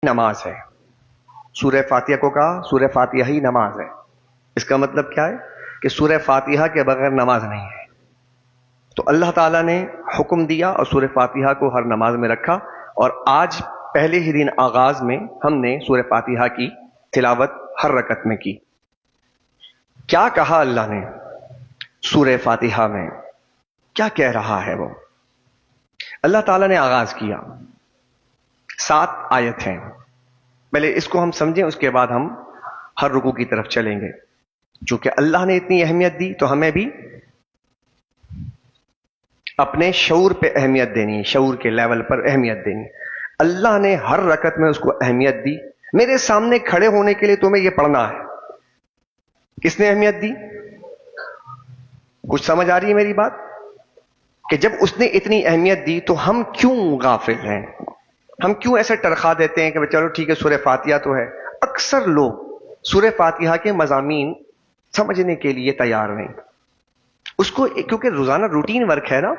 نماز ہے. سورہ فاتحہ کو کہا سورہ فاتحہ ہی نماز ہے. اس کا مطلب کیا ہے کہ سورہ فاتحہ کے بغیر نماز نہیں ہے. تو اللہ تعالیٰ نے حکم دیا اور سورہ فاتحہ کو ہر نماز میں رکھا، اور آج پہلے ہی دن آغاز میں ہم نے سورہ فاتحہ کی تلاوت ہر رکعت میں کی. کیا کہا اللہ نے سورہ فاتحہ میں؟ کیا کہہ رہا ہے وہ؟ اللہ تعالیٰ نے آغاز کیا، 7 آیت ہیں. پہلے اس کو ہم سمجھیں، اس کے بعد ہم ہر رکوع کی طرف چلیں گے. چونکہ اللہ نے اتنی اہمیت دی تو ہمیں بھی اپنے شعور پہ اہمیت دینی ہے، شعور کے لیول پر اہمیت دینی. اللہ نے ہر رکعت میں اس کو اہمیت دی. میرے سامنے کھڑے ہونے کے لیے تمہیں یہ پڑھنا ہے. کس نے اہمیت دی؟ کچھ سمجھ آ رہی ہے میری بات؟ کہ جب اس نے اتنی اہمیت دی تو ہم کیوں غافل ہیں؟ ہم کیوں ایسے ٹرخا دیتے ہیں کہ چلو ٹھیک ہے سورہ فاتحہ تو ہے. اکثر لوگ سورہ فاتحہ کے مضامین سمجھنے کے لیے تیار نہیں. اس کو کیونکہ روزانہ روٹین ورک ہے نا،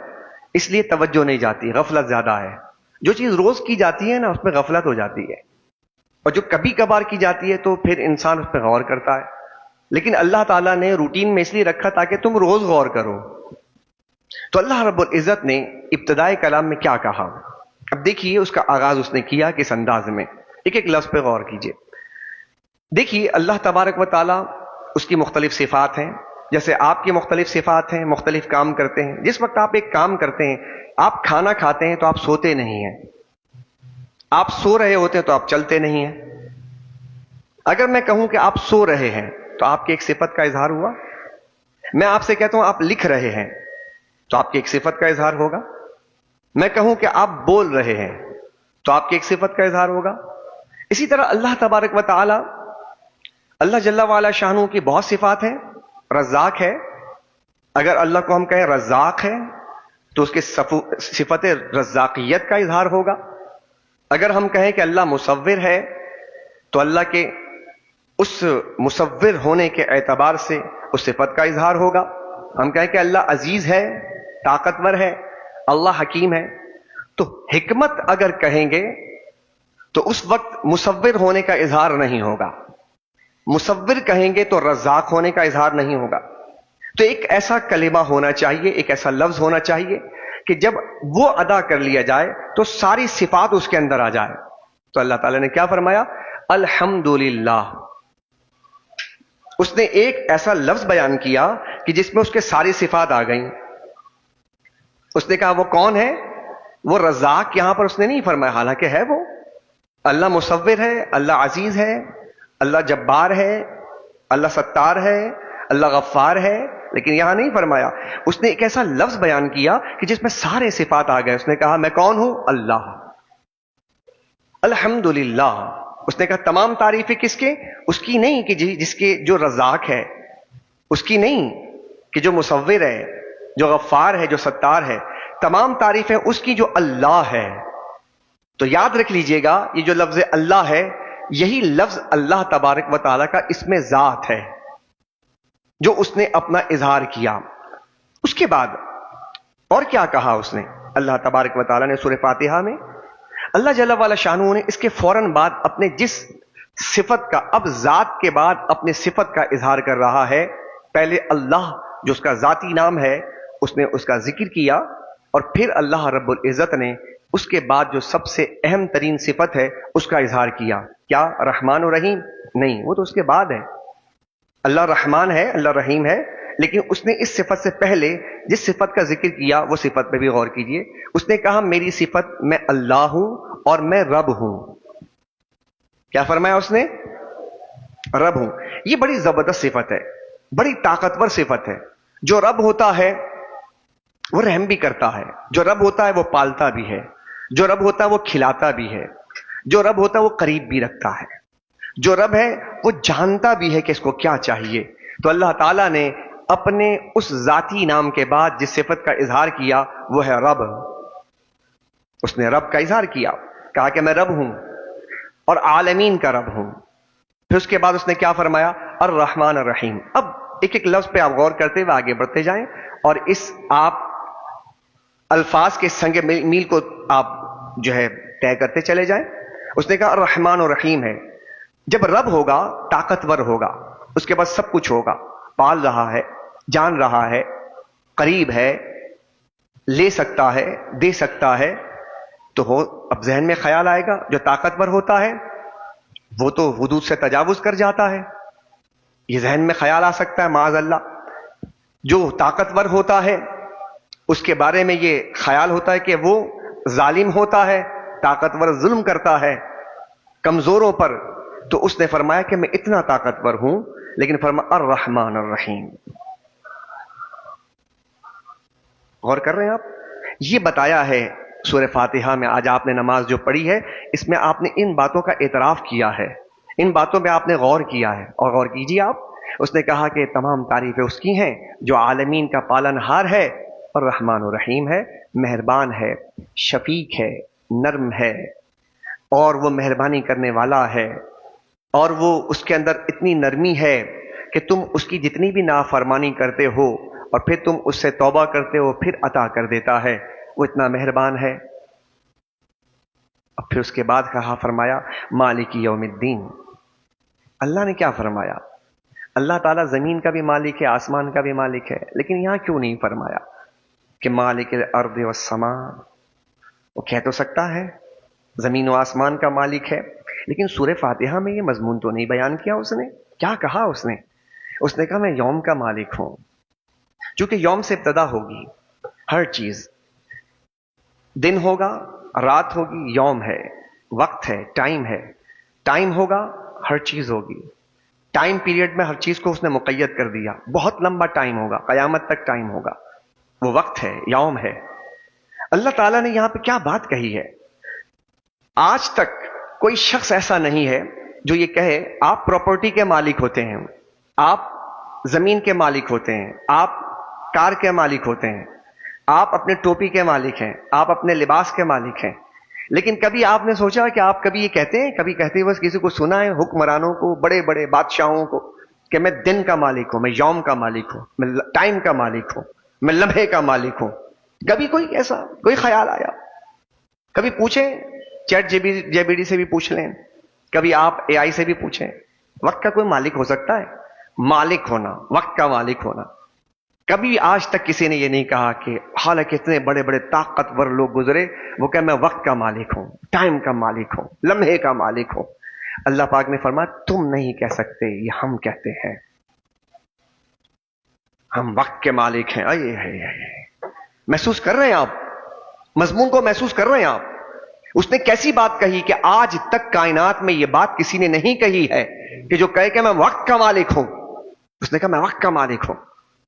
اس لیے توجہ نہیں جاتی، غفلت زیادہ ہے. جو چیز روز کی جاتی ہے نا اس میں غفلت ہو جاتی ہے، اور جو کبھی کبھار کی جاتی ہے تو پھر انسان اس پہ غور کرتا ہے. لیکن اللہ تعالیٰ نے روٹین میں اس لیے رکھا تاکہ تم روز غور کرو. تو اللہ رب العزت نے ابتدائے کلام میں کیا کہا؟ اب دیکھیے اس کا آغاز اس نے کیا کس انداز میں. ایک ایک لفظ پہ غور کیجئے. دیکھیے اللہ تبارک و تعالیٰ، اس کی مختلف صفات ہیں. جیسے آپ کی مختلف صفات ہیں، مختلف کام کرتے ہیں. جس وقت آپ ایک کام کرتے ہیں، آپ کھانا کھاتے ہیں تو آپ سوتے نہیں ہیں. آپ سو رہے ہوتے ہیں تو آپ چلتے نہیں ہیں. اگر میں کہوں کہ آپ سو رہے ہیں تو آپ کی ایک صفت کا اظہار ہوا. میں آپ سے کہتا ہوں آپ لکھ رہے ہیں تو آپ کی ایک صفت کا اظہار ہوگا. میں کہوں کہ آپ بول رہے ہیں تو آپ کی ایک صفت کا اظہار ہوگا. اسی طرح اللہ تبارک و تعالی، اللہ جل وعلا شانہ کی بہت صفات ہیں. رزاق ہے، اگر اللہ کو ہم کہیں رزاق ہے تو اس کے صفت رزاقیت کا اظہار ہوگا. اگر ہم کہیں کہ اللہ مصور ہے تو اللہ کے اس مصور ہونے کے اعتبار سے اس صفت کا اظہار ہوگا. ہم کہیں کہ اللہ عزیز ہے، طاقتور ہے، اللہ حکیم ہے، تو حکمت اگر کہیں گے تو اس وقت مصور ہونے کا اظہار نہیں ہوگا. مصور کہیں گے تو رزاق ہونے کا اظہار نہیں ہوگا. تو ایک ایسا کلمہ ہونا چاہیے، ایک ایسا لفظ ہونا چاہیے کہ جب وہ ادا کر لیا جائے تو ساری صفات اس کے اندر آ جائے. تو اللہ تعالیٰ نے کیا فرمایا؟ الحمدللہ. اس نے ایک ایسا لفظ بیان کیا کہ جس میں اس کے ساری صفات آ گئیں. اس نے کہا وہ کون ہے؟ وہ رزاق. یہاں پر اس نے نہیں فرمایا، حالانکہ ہے وہ. اللہ مصور ہے، اللہ عزیز ہے، اللہ جبار ہے، اللہ ستار ہے، اللہ غفار ہے، لیکن یہاں نہیں فرمایا. اس نے ایک ایسا لفظ بیان کیا کہ جس میں سارے صفات آ گئے. اس نے کہا میں کون ہوں؟ اللہ. الحمدللہ. اس نے کہا تمام تعریفیں کس کے؟ اس کی نہیں کہ جس کے جو رزاق ہے، اس کی نہیں کہ جو مصور ہے، جو غفار ہے، جو ستار ہے. تمام تعریفیں اس کی جو اللہ ہے. تو یاد رکھ لیجئے گا یہ جو لفظ اللہ ہے، یہی لفظ اللہ تبارک و تعالیٰ کا اسم ذات ہے جو اس نے اپنا اظہار کیا. اس کے بعد اور کیا کہا اس نے اللہ تبارک و تعالیٰ نے سورہ فاتحہ میں؟ اللہ جل وعلا شانہ نے اس کے فوراً بعد اپنے جس صفت کا، اب ذات کے بعد اپنے صفت کا اظہار کر رہا ہے. پہلے اللہ جو اس کا ذاتی نام ہے اس نے اس کا ذکر کیا، اور پھر اللہ رب العزت نے اس کے بعد جو سب سے اہم ترین صفت ہے اس کا اظہار کیا. کیا؟ رحمان و رحیم؟ نہیں، وہ تو اس کے بعد ہے. اللہ رحمان ہے، اللہ رحیم ہے، لیکن اس نے اس صفت سے پہلے جس صفت کا ذکر کیا وہ صفت پہ بھی غور کیجئے. اس نے کہا میری صفت میں اللہ ہوں اور میں رب ہوں. کیا فرمایا اس نے؟ رب ہوں. یہ بڑی زبردست صفت ہے، بڑی طاقتور صفت ہے. جو رب ہوتا ہے وہ رحم بھی کرتا ہے، جو رب ہوتا ہے وہ پالتا بھی ہے، جو رب ہوتا ہے وہ کھلاتا بھی ہے، جو رب ہوتا ہے وہ قریب بھی رکھتا ہے، جو رب ہے وہ جانتا بھی ہے کہ اس کو کیا چاہیے. تو اللہ تعالیٰ نے اپنے اس ذاتی نام کے بعد جس صفت کا اظہار کیا وہ ہے رب. اس نے رب کا اظہار کیا، کہا کہ میں رب ہوں اور عالمین کا رب ہوں. پھر اس کے بعد اس نے کیا فرمایا؟ الرحمن الرحیم. اب ایک ایک لفظ پہ آپ غور کرتے ہوئے آگے بڑھتے جائیں اور اس آپ الفاظ کے سنگ میل کو آپ جو ہے طے کرتے چلے جائیں. اس نے کہا الرحمن الرحیم ہے. جب رب ہوگا طاقتور ہوگا, اس کے بعد سب کچھ ہوگا, پال رہا ہے, جان رہا ہے, قریب ہے, لے سکتا ہے, دے سکتا ہے, تو ہو اب ذہن میں خیال آئے گا جو طاقتور ہوتا ہے وہ تو حدود سے تجاوز کر جاتا ہے, یہ ذہن میں خیال آ سکتا ہے معاذ اللہ. جو طاقتور ہوتا ہے اس کے بارے میں یہ خیال ہوتا ہے کہ وہ ظالم ہوتا ہے, طاقتور ظلم کرتا ہے کمزوروں پر. تو اس نے فرمایا کہ میں اتنا طاقتور ہوں, لیکن فرمایا الرحمن الرحیم. غور کر رہے ہیں آپ؟ یہ بتایا ہے سورہ فاتحہ میں. آج آپ نے نماز جو پڑھی ہے اس میں آپ نے ان باتوں کا اعتراف کیا ہے, ان باتوں پہ آپ نے غور کیا ہے, اور غور کیجیے آپ. اس نے کہا کہ تمام تعریفیں اس کی ہیں جو عالمین کا پالن ہار ہے, اور رحمان الرحیم ہے, مہربان ہے, شفیق ہے, نرم ہے, اور وہ مہربانی کرنے والا ہے, اور وہ اس کے اندر اتنی نرمی ہے کہ تم اس کی جتنی بھی نافرمانی کرتے ہو اور پھر تم اس سے توبہ کرتے ہو پھر عطا کر دیتا ہے, وہ اتنا مہربان ہے. اور پھر اس کے بعد کہا, فرمایا مالک یوم الدین. اللہ نے کیا فرمایا؟ اللہ تعالیٰ زمین کا بھی مالک ہے, آسمان کا بھی مالک ہے, لیکن یہاں کیوں نہیں فرمایا کہ مالک الارض والسماء؟ وہ کہہ تو سکتا ہے زمین و آسمان کا مالک ہے, لیکن سورہ فاتحہ میں یہ مضمون تو نہیں بیان کیا اس نے. کیا کہا اس نے؟ اس نے کہا میں یوم کا مالک ہوں, چونکہ یوم سے ابتدا ہوگی ہر چیز. دن ہوگا, رات ہوگی, یوم ہے, وقت ہے, ٹائم ہے, ٹائم ہوگا, ہر چیز ہوگی. ٹائم پیریڈ میں ہر چیز کو اس نے مقید کر دیا, بہت لمبا ٹائم ہوگا, قیامت تک ٹائم ہوگا, وہ وقت ہے, یوم ہے. اللہ تعالیٰ نے یہاں پہ کیا بات کہی ہے؟ آج تک کوئی شخص ایسا نہیں ہے جو یہ کہے آپ پراپرٹی کے مالک ہوتے ہیں, آپ زمین کے مالک ہوتے ہیں, آپ کار کے مالک ہوتے ہیں, آپ اپنے ٹوپی کے مالک ہیں, آپ اپنے لباس کے مالک ہیں. لیکن کبھی آپ نے سوچا کہ آپ کبھی یہ کہتے ہیں, کبھی کہتے ہوئے کسی کو سنا ہے, حکمرانوں کو, بڑے بڑے بادشاہوں کو, کہ میں دن کا مالک ہوں, میں یوم کا مالک ہوں, میں ٹائم کا مالک ہوں, میں لمحے کا مالک ہوں؟ کبھی کوئی ایسا کوئی خیال آیا؟ کبھی پوچھیں, چیٹ جے بی ڈی سے بھی پوچھ لیں, کبھی آپ اے آئی سے بھی پوچھیں, وقت کا کوئی مالک ہو سکتا ہے؟ مالک ہونا, وقت کا مالک ہونا. کبھی آج تک کسی نے یہ نہیں کہا کہ حالانکہ اتنے بڑے بڑے طاقتور لوگ گزرے, وہ کہ میں وقت کا مالک ہوں, ٹائم کا مالک ہوں, لمحے کا مالک ہوں. اللہ پاک نے فرمایا تم نہیں کہہ سکتے, یہ ہم کہتے ہیں, ہم وقت کے مالک ہیں. محسوس کر رہے ہیں آپ مضمون کو؟ محسوس کر رہے ہیں آپ؟ اس نے کیسی بات کہی کہ آج تک کائنات میں یہ بات کسی نے نہیں کہی ہے کہ جو کہے کہ میں وقت کا مالک ہوں. اس نے کہا میں وقت کا مالک ہوں,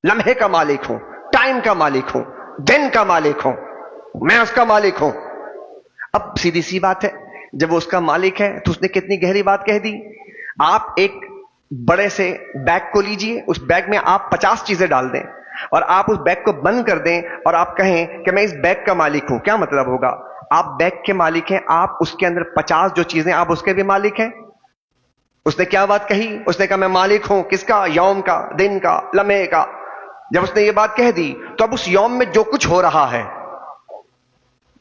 لمحے کا مالک ہوں, ٹائم کا مالک ہوں, دن کا مالک ہوں, میں اس کا مالک ہوں. اب سیدھی سی بات ہے, جب وہ اس کا مالک ہے تو اس نے کتنی گہری بات کہہ دی. آپ ایک بڑے سے بیگ کو لیجئے, اس بیگ میں آپ 50 چیزیں ڈال دیں اور آپ اس بیگ کو بند کر دیں اور آپ کہیں کہ میں اس بیگ کا مالک ہوں. کیا مطلب ہوگا؟ آپ بیگ کے مالک ہیں, آپ اس کے اندر 50 جو چیزیں آپ اس کے بھی مالک ہیں. اس نے کیا بات کہی؟ اس نے کہا میں مالک ہوں کس کا؟ یوم کا, دن کا, لمحے کا. جب اس نے یہ بات کہہ دی تو اب اس یوم میں جو کچھ ہو رہا ہے,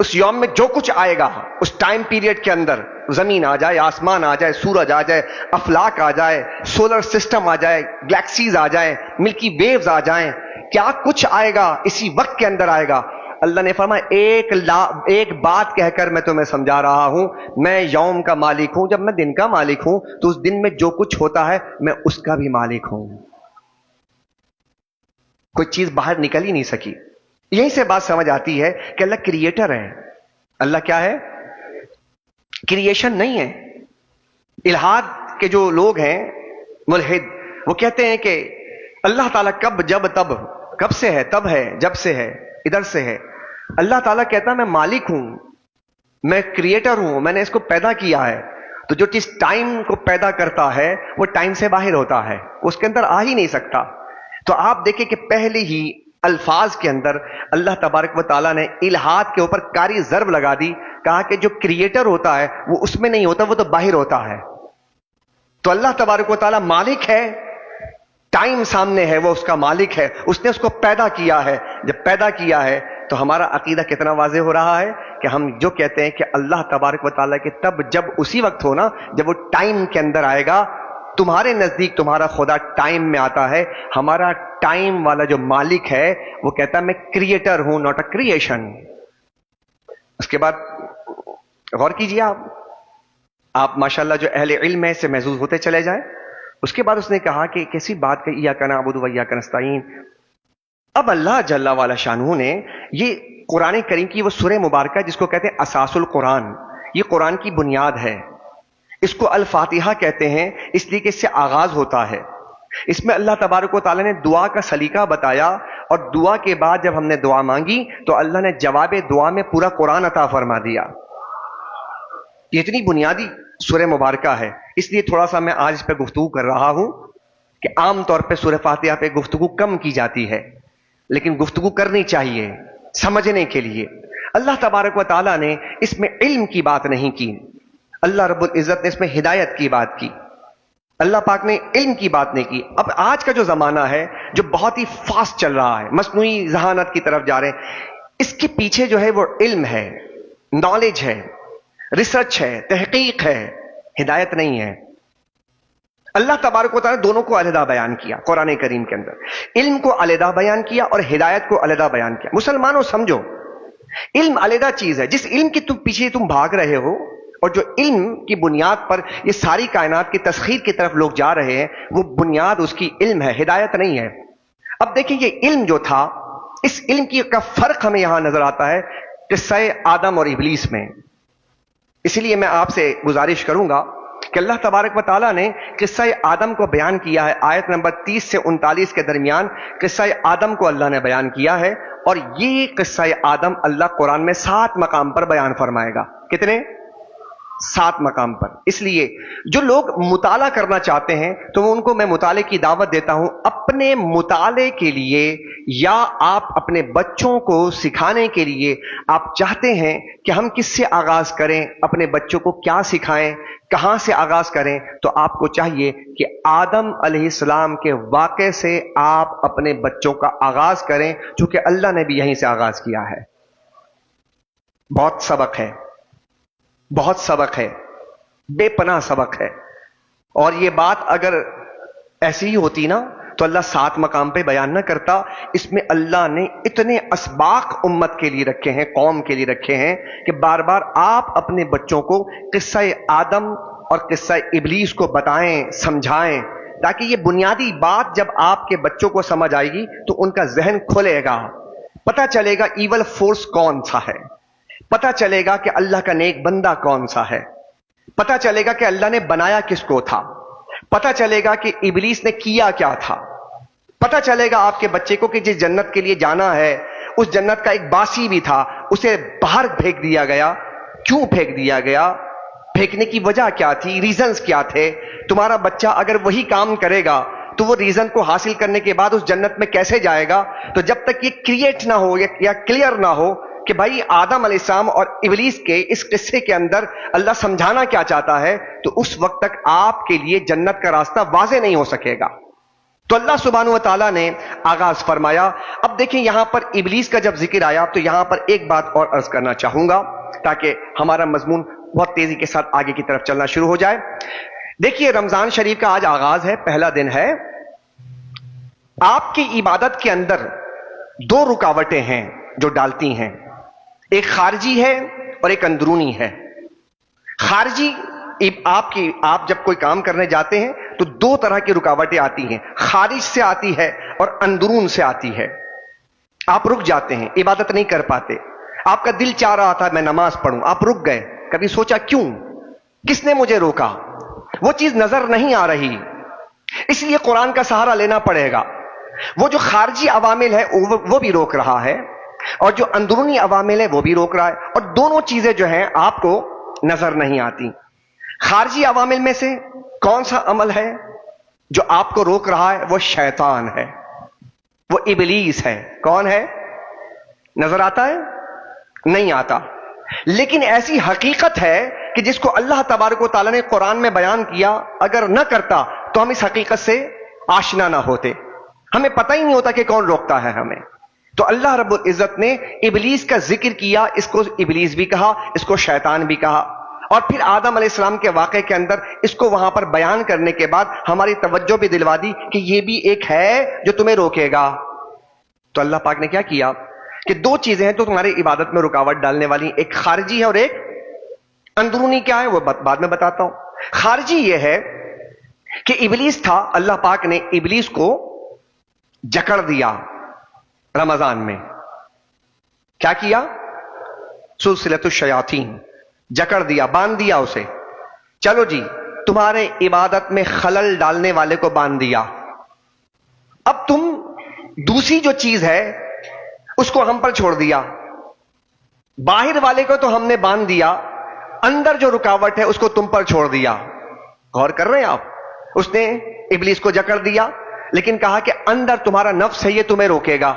اس یوم میں جو کچھ آئے گا, اس ٹائم پیریڈ کے اندر زمین آ جائے, آسمان آ جائے, سورج آ جائے, افلاک آ جائے, سولر سسٹم آ جائے, گلیکسیز آ جائیں, ملکی ویوز آ جائیں, کیا کچھ آئے گا اسی وقت کے اندر آئے گا. اللہ نے فرمایا ایک بات کہہ کر میں تمہیں سمجھا رہا ہوں, میں یوم کا مالک ہوں. جب میں دن کا مالک ہوں تو اس دن میں جو کچھ ہوتا ہے میں اس کا بھی مالک ہوں. کوئی چیز باہر نکل ہی نہیں سکی. یہیں سے بات سمجھ آتی ہے کہ اللہ کریٹر ہے. اللہ کیا ہے؟ کریشن نہیں ہے. الہاد کے جو لوگ ہیں ملحد, وہ کہتے ہیں کہ اللہ تعالیٰ کب, جب, تب, کب سے ہے, تب ہے, جب سے ہے, ادھر سے ہے. اللہ تعالیٰ کہتا ہے میں مالک ہوں, میں کریٹر ہوں, میں نے اس کو پیدا کیا ہے. تو جو چیز ٹائم کو پیدا کرتا ہے وہ ٹائم سے باہر ہوتا ہے, اس کے اندر آ ہی نہیں سکتا. تو آپ دیکھیں کہ پہلے ہی الفاظ کے اندر اللہ تبارک و تعالیٰ نے الہاد کے اوپر کاری ضرب لگا دی. کہا کہ جو کریٹر ہوتا ہے وہ اس میں نہیں ہوتا, وہ تو باہر ہوتا ہے. تو اللہ تبارک و تعالیٰ مالک ہے, ٹائم سامنے ہے, وہ اس کا مالک ہے, اس نے اس کو پیدا کیا ہے. جب پیدا کیا ہے تو ہمارا عقیدہ کتنا واضح ہو رہا ہے کہ ہم جو کہتے ہیں کہ اللہ تبارک و تعالیٰ کے تب جب اسی وقت ہو نا جب وہ ٹائم کے اندر آئے گا. تمہارے نزدیک تمہارا خدا ٹائم میں آتا ہے, ہمارا ٹائم والا جو مالک ہے وہ کہتا ہے میں کریٹر ہوں, ناٹ اے کریشن. اس کے بعد غور کیجیے, آپ ماشاءاللہ جو اہل علم ہے سے محظوظ ہوتے چلے جائیں. اس کے بعد اس نے کہا کہ کیسی بات کہ ایاک نعبد و ایاک نستعین. اب اللہ جل وعلا شانہ نے یہ قرآن کریم کی وہ سورہ مبارکہ جس کو کہتے ہیں اساس القرآن, یہ قرآن کی بنیاد ہے, اس کو الفاتحہ کہتے ہیں اس لیے کہ اس سے آغاز ہوتا ہے. اس میں اللہ تبارک و تعالیٰ نے دعا کا سلیقہ بتایا, اور دعا کے بعد جب ہم نے دعا مانگی تو اللہ نے جواب دعا میں پورا قرآن عطا فرما دیا. یہ اتنی بنیادی سورہ مبارکہ ہے, اس لیے تھوڑا سا میں آج اس پہ گفتگو کر رہا ہوں کہ عام طور پہ سورہ فاتحہ پہ گفتگو کم کی جاتی ہے, لیکن گفتگو کرنی چاہیے سمجھنے کے لیے. اللہ تبارک و تعالیٰ نے اس میں علم کی بات نہیں کی, اللہ رب العزت نے اس میں ہدایت کی بات کی, اللہ پاک نے علم کی بات نہیں کی. اب آج کا جو زمانہ ہے جو بہت ہی فاسٹ چل رہا ہے, مصنوعی ذہانت کی طرف جا رہے ہیں, اس کے پیچھے جو ہے وہ علم ہے, نالج ہے, ریسرچ ہے, تحقیق ہے, ہدایت نہیں ہے. اللہ تبارک و تعالیٰ نے دونوں کو علیحدہ بیان کیا قرآن کریم کے اندر, علم کو علیحدہ بیان کیا اور ہدایت کو علیحدہ بیان کیا. مسلمانوں سمجھو, علم علیحدہ چیز ہے, جس علم کے پیچھے تم بھاگ رہے ہو اور جو علم کی بنیاد پر یہ ساری کائنات کی تسخیر کی طرف لوگ جا رہے ہیں, وہ بنیاد اس کی علم ہے, ہدایت نہیں ہے. اب دیکھیں یہ علم جو تھا, اس علم کی کا فرق ہمیں یہاں نظر آتا ہے قصہ آدم اور ابلیس میں. اسی لیے میں آپ سے گزارش کروں گا کہ اللہ تبارک و تعالیٰ نے قصہ آدم کو بیان کیا ہے. آیت نمبر 30 سے 39 کے درمیان قصہ آدم کو اللہ نے بیان کیا ہے, اور یہ قصہ آدم اللہ قرآن میں 7 مقام پر بیان فرمائے گا. کتنے؟ 7 مقام پر. اس لیے جو لوگ مطالعہ کرنا چاہتے ہیں تو ان کو میں مطالعے کی دعوت دیتا ہوں. اپنے مطالعے کے لیے یا آپ اپنے بچوں کو سکھانے کے لیے آپ چاہتے ہیں کہ ہم کس سے آغاز کریں, اپنے بچوں کو کیا سکھائیں, کہاں سے آغاز کریں, تو آپ کو چاہیے کہ آدم علیہ السلام کے واقعے سے آپ اپنے بچوں کا آغاز کریں, چونکہ اللہ نے بھی یہیں سے آغاز کیا ہے. بہت سبق ہے, بہت سبق ہے, بے پناہ سبق ہے. اور یہ بات اگر ایسی ہی ہوتی نا تو اللہ 7 مقام پہ بیان نہ کرتا. اس میں اللہ نے اتنے اسباق امت کے لیے رکھے ہیں, قوم کے لیے رکھے ہیں کہ بار بار آپ اپنے بچوں کو قصہ آدم اور قصہ ابلیس کو بتائیں, سمجھائیں, تاکہ یہ بنیادی بات جب آپ کے بچوں کو سمجھ آئے گی تو ان کا ذہن کھلے گا, پتہ چلے گا ایول فورس کون سا ہے, پتہ چلے گا کہ اللہ کا نیک بندہ کون سا ہے, پتہ چلے گا کہ اللہ نے بنایا کس کو تھا, پتہ چلے گا کہ ابلیس نے کیا کیا تھا, پتہ چلے گا آپ کے بچے کو کہ جس جنت کے لیے جانا ہے اس جنت کا ایک باسی بھی تھا, اسے باہر پھینک دیا گیا. کیوں پھینک دیا گیا, پھینکنے کی وجہ کیا تھی, ریزنز کیا تھے. تمہارا بچہ اگر وہی کام کرے گا تو وہ ریزن کو حاصل کرنے کے بعد اس جنت میں کیسے جائے گا؟ تو جب تک یہ کریٹ نہ ہو یا کلیئر نہ ہو کہ بھائی آدم علیہ السلام اور ابلیس کے اس قصے کے اندر اللہ سمجھانا کیا چاہتا ہے, تو اس وقت تک آپ کے لیے جنت کا راستہ واضح نہیں ہو سکے گا. تو اللہ سبحانہ و تعالیٰ نے آغاز فرمایا. اب دیکھیں یہاں پر ابلیس کا جب ذکر آیا تو یہاں پر ایک بات اور عرض کرنا چاہوں گا تاکہ ہمارا مضمون بہت تیزی کے ساتھ آگے کی طرف چلنا شروع ہو جائے. دیکھیے رمضان شریف کا آج آغاز ہے, پہلا دن ہے. آپ کی عبادت کے اندر 2 رکاوٹیں ہیں جو ڈالتی ہیں, ایک خارجی ہے اور ایک اندرونی ہے. خارجی آپ جب کوئی کام کرنے جاتے ہیں تو 2 طرح کی رکاوٹیں آتی ہیں, خارج سے آتی ہے اور اندرون سے آتی ہے. آپ رک جاتے ہیں, عبادت نہیں کر پاتے. آپ کا دل چاہ رہا تھا میں نماز پڑھوں, آپ رک گئے. کبھی سوچا کیوں, کس نے مجھے روکا؟ وہ چیز نظر نہیں آ رہی, اس لیے قرآن کا سہارا لینا پڑے گا. وہ جو خارجی عوامل ہے وہ بھی روک رہا ہے, اور جو اندرونی عوامل ہے وہ بھی روک رہا ہے, اور دونوں چیزیں جو ہیں آپ کو نظر نہیں آتی. خارجی عوامل میں سے کون سا عمل ہے جو آپ کو روک رہا ہے؟ وہ شیطان ہے, وہ ابلیس ہے. کون ہے؟ نظر آتا ہے؟ نہیں آتا. لیکن ایسی حقیقت ہے کہ جس کو اللہ تبارک و تعالیٰ نے قرآن میں بیان کیا, اگر نہ کرتا تو ہم اس حقیقت سے آشنا نہ ہوتے, ہمیں پتہ ہی نہیں ہوتا کہ کون روکتا ہے ہمیں. تو اللہ رب العزت نے ابلیس کا ذکر کیا، اس کو ابلیس بھی کہا، اس کو شیطان بھی کہا، اور پھر آدم علیہ السلام کے واقعے کے اندر اس کو وہاں پر بیان کرنے کے بعد ہماری توجہ بھی دلوا دی کہ یہ بھی ایک ہے جو تمہیں روکے گا۔ تو اللہ پاک نے کیا کیا کہ دو چیزیں ہیں تو تمہاری عبادت میں رکاوٹ ڈالنے والی، ایک خارجی ہے اور ایک اندرونی۔ کیا ہے وہ بعد میں بتاتا ہوں۔ خارجی یہ ہے کہ ابلیس تھا، اللہ پاک نے ابلیس کو جکڑ دیا رمضان میں۔ کیا کیا؟ سلسلۃ الشیاطین، جکڑ دیا، باندھ دیا اسے۔ چلو جی، تمہارے عبادت میں خلل ڈالنے والے کو باندھ دیا، اب تم دوسری جو چیز ہے اس کو ہم پر چھوڑ دیا۔ باہر والے کو تو ہم نے باندھ دیا، اندر جو رکاوٹ ہے اس کو تم پر چھوڑ دیا۔ غور کر رہے ہیں آپ؟ اس نے ابلیس کو جکڑ دیا، لیکن کہا کہ اندر تمہارا نفس ہے، یہ تمہیں روکے گا۔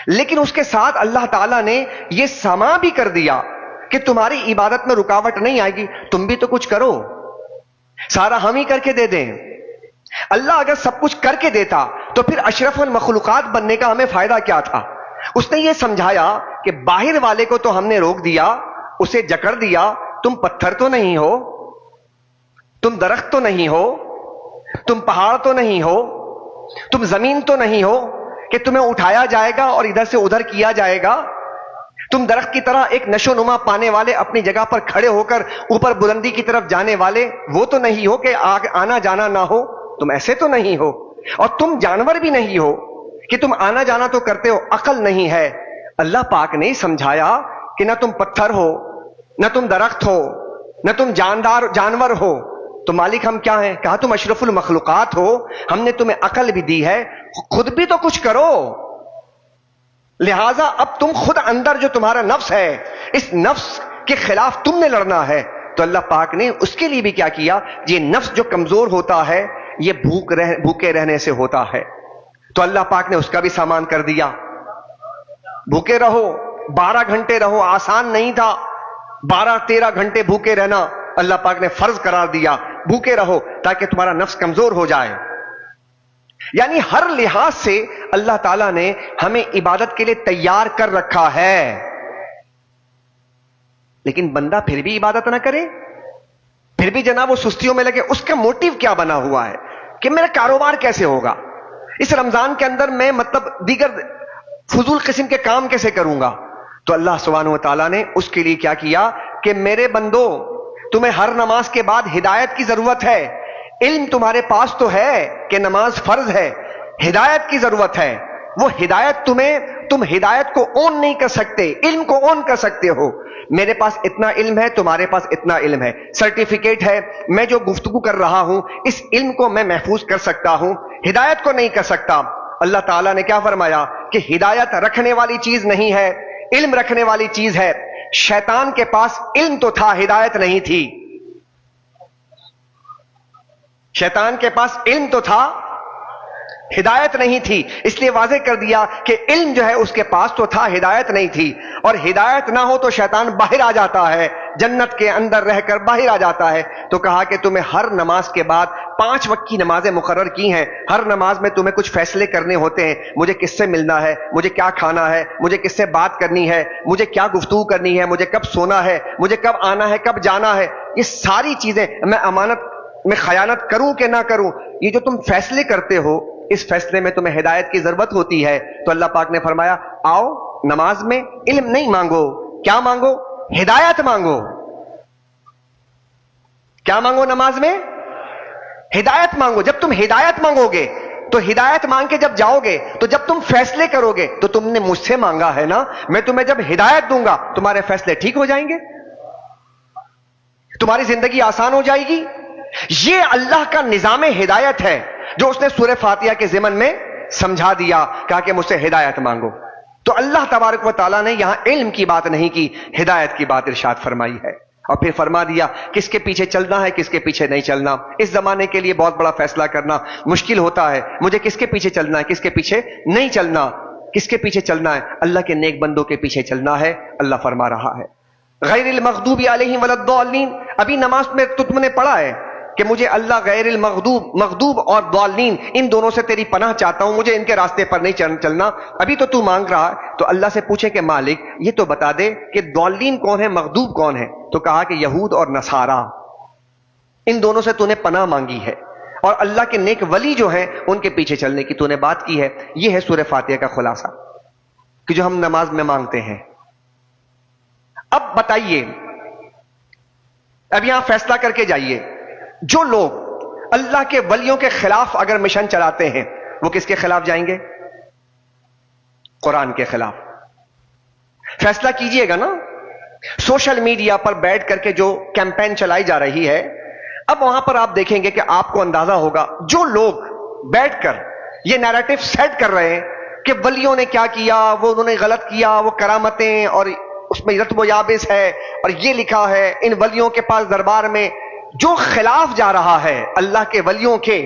لیکن اس کے ساتھ اللہ تعالیٰ نے یہ سما بھی کر دیا کہ تمہاری عبادت میں رکاوٹ نہیں آئے گی، تم بھی تو کچھ کرو، سارا ہم ہی کر کے دے دیں۔ اللہ اگر سب کچھ کر کے دیتا تو پھر اشرف المخلوقات بننے کا ہمیں فائدہ کیا تھا؟ اس نے یہ سمجھایا کہ باہر والے کو تو ہم نے روک دیا، اسے جکڑ دیا، تم پتھر تو نہیں ہو، تم درخت تو نہیں ہو، تم پہاڑ تو نہیں ہو، تم زمین تو نہیں ہو کہ تمہیں اٹھایا جائے گا اور ادھر سے ادھر کیا جائے گا۔ تم درخت کی طرح ایک نشو نما پانے والے، اپنی جگہ پر کھڑے ہو کر اوپر بلندی کی طرف جانے والے وہ تو نہیں ہو کہ آنا جانا نہ ہو، تم ایسے تو نہیں ہو، اور تم جانور بھی نہیں ہو کہ تم آنا جانا تو کرتے ہو، عقل نہیں ہے۔ اللہ پاک نے سمجھایا کہ نہ تم پتھر ہو، نہ تم درخت ہو، نہ تم جانور ہو، تو مالک ہم کیا ہیں؟ کہا تم اشرف المخلوقات ہو، ہم نے تمہیں عقل بھی دی ہے، خود بھی تو کچھ کرو۔ لہذا اب تم خود اندر جو تمہارا نفس ہے، اس نفس کے خلاف تم نے لڑنا ہے۔ تو اللہ پاک نے اس کے لیے بھی کیا کیا؟ یہ نفس جو کمزور ہوتا ہے یہ بھوکے رہنے سے ہوتا ہے، تو اللہ پاک نے اس کا بھی سامان کر دیا۔ بھوکے رہو، 12 گھنٹے رہو، آسان نہیں تھا 12-13 گھنٹے بھوکے رہنا، اللہ پاک نے فرض قرار دیا، بھوکے رہو تاکہ تمہارا نفس کمزور ہو جائے۔ یعنی ہر لحاظ سے اللہ تعالیٰ نے ہمیں عبادت کے لیے تیار کر رکھا ہے، لیکن بندہ پھر بھی عبادت نہ کرے، پھر بھی جناب وہ سستیوں میں لگے۔ اس کا موٹیو کیا بنا ہوا ہے کہ میرا کاروبار کیسے ہوگا اس رمضان کے اندر، میں مطلب دیگر فضول قسم کے کام کیسے کروں گا؟ تو اللہ سبحانہ و تعالیٰ نے اس کے لیے کیا کیا کہ میرے بندو، تمہیں ہر نماز کے بعد ہدایت کی ضرورت ہے۔ علم تمہارے پاس تو ہے کہ نماز فرض ہے، ہدایت کی ضرورت ہے۔ وہ ہدایت تم ہدایت کو اون نہیں کر سکتے، علم کو اون کر سکتے ہو۔ میرے پاس اتنا علم ہے، تمہارے پاس اتنا علم ہے، سرٹیفکیٹ ہے، میں جو گفتگو کر رہا ہوں اس علم کو میں محفوظ کر سکتا ہوں، ہدایت کو نہیں کر سکتا۔ اللہ تعالیٰ نے کیا فرمایا کہ ہدایت رکھنے والی چیز نہیں ہے، علم رکھنے والی چیز ہے۔ شیطان کے پاس علم تو تھا، ہدایت نہیں تھی۔ شیطان کے پاس علم تو تھا، ہدایت نہیں تھی، اس لیے واضح کر دیا کہ علم جو ہے اس کے پاس تو تھا، ہدایت نہیں تھی۔ اور ہدایت نہ ہو تو شیطان باہر آ جاتا ہے، جنت کے اندر رہ کر باہر آ جاتا ہے۔ تو کہا کہ تمہیں ہر نماز کے بعد 5 وقت کی نمازیں مقرر کی ہیں، ہر نماز میں تمہیں کچھ فیصلے کرنے ہوتے ہیں، مجھے کس سے ملنا ہے، مجھے کیا کھانا ہے، مجھے کس سے بات کرنی ہے، مجھے کیا گفتگو کرنی ہے، مجھے کب سونا ہے، مجھے کب آنا ہے، کب جانا ہے۔ یہ ساری چیزیں، میں امانت میں خیانت کروں کہ نہ کروں، یہ جو تم فیصلے کرتے ہو اس فیصلے میں تمہیں ہدایت کی ضرورت ہوتی ہے۔ تو اللہ پاک نے فرمایا آؤ نماز میں علم نہیں مانگو، کیا مانگو؟ ہدایت مانگو۔ کیا مانگو نماز میں؟ ہدایت مانگو۔ جب تم ہدایت مانگو گے تو ہدایت مانگ کے جب جاؤ گے تو جب تم فیصلے کرو گے تو تم نے مجھ سے مانگا ہے نا، میں تمہیں جب ہدایت دوں گا تمہارے فیصلے ٹھیک ہو جائیں گے، تمہاری زندگی آسان ہو جائے گی۔ یہ اللہ کا نظام ہدایت ہے جو اس نے سورہ فاتحہ کے ضمن میں سمجھا دیا، کہا کہ مجھ سے ہدایت مانگو۔ تو اللہ تبارک و تعالیٰ نے یہاں علم کی بات نہیں کی، ہدایت کی بات ارشاد فرمائی ہے، اور پھر فرما دیا کس کے پیچھے چلنا ہے، کس کے پیچھے نہیں چلنا۔ اس زمانے کے لیے بہت بڑا فیصلہ کرنا مشکل ہوتا ہے، مجھے کس کے پیچھے چلنا ہے، کس کے پیچھے نہیں چلنا، کس کے پیچھے چلنا ہے؟ اللہ کے نیک بندوں کے پیچھے چلنا ہے۔ اللہ فرما رہا ہے غیر المغضوب علیہم ولا الضالین۔ ابھی نماز میں تو تم نے پڑھا ہے کہ مجھے اللہ غیر مغضوب اور ضالین ان دونوں سے تیری پناہ چاہتا ہوں، مجھے ان کے راستے پر نہیں چلنا۔ ابھی تو مانگ رہا تو اللہ سے پوچھے کہ مالک یہ تو بتا دے کہ ضالین کون ہے، مغضوب کون ہے؟ تو کہا کہ یہود اور نصارہ، ان دونوں سے تو نے پناہ مانگی ہے، اور اللہ کے نیک ولی جو ہیں ان کے پیچھے چلنے کی تو نے بات کی ہے۔ یہ ہے سورہ فاتحہ کا خلاصہ کہ جو ہم نماز میں مانگتے ہیں۔ اب بتائیے، اب یہاں فیصلہ کر کے جائیے، جو لوگ اللہ کے ولیوں کے خلاف اگر مشن چلاتے ہیں وہ کس کے خلاف جائیں گے؟ قرآن کے خلاف۔ فیصلہ کیجئے گا نا۔ سوشل میڈیا پر بیٹھ کر کے جو کیمپین چلائی جا رہی ہے، اب وہاں پر آپ دیکھیں گے کہ آپ کو اندازہ ہوگا جو لوگ بیٹھ کر یہ نیریٹو سیٹ کر رہے ہیں کہ ولیوں نے کیا کیا، وہ انہوں نے غلط کیا، وہ کرامتیں اور اس میں رتب و یابس ہے، اور یہ لکھا ہے ان ولیوں کے پاس دربار میں، جو خلاف جا رہا ہے اللہ کے ولیوں کے،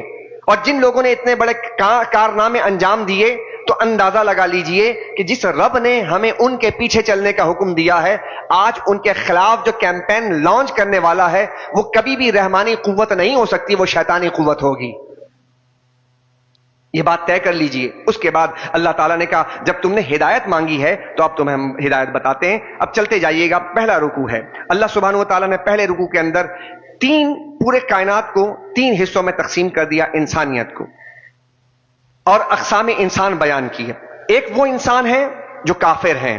اور جن لوگوں نے اتنے بڑے کارنامے انجام دیے، تو اندازہ لگا لیجئے کہ جس رب نے ہمیں ان کے پیچھے چلنے کا حکم دیا ہے، آج ان کے خلاف جو کیمپین لانچ کرنے والا ہے وہ کبھی بھی رحمانی قوت نہیں ہو سکتی، وہ شیطانی قوت ہوگی۔ یہ بات طے کر لیجئے۔ اس کے بعد اللہ تعالیٰ نے کہا جب تم نے ہدایت مانگی ہے تو اب تمہیں ہم ہدایت بتاتے ہیں۔ اب چلتے جائیے گا، پہلا رکوع ہے۔ اللہ سبحانہ و تعالیٰ نے پہلے رکوع کے اندر پورے کائنات کو 3 حصوں میں تقسیم کر دیا، انسانیت کو، اور اقسام انسان بیان کی ہے۔ ایک وہ انسان ہے جو کافر ہیں،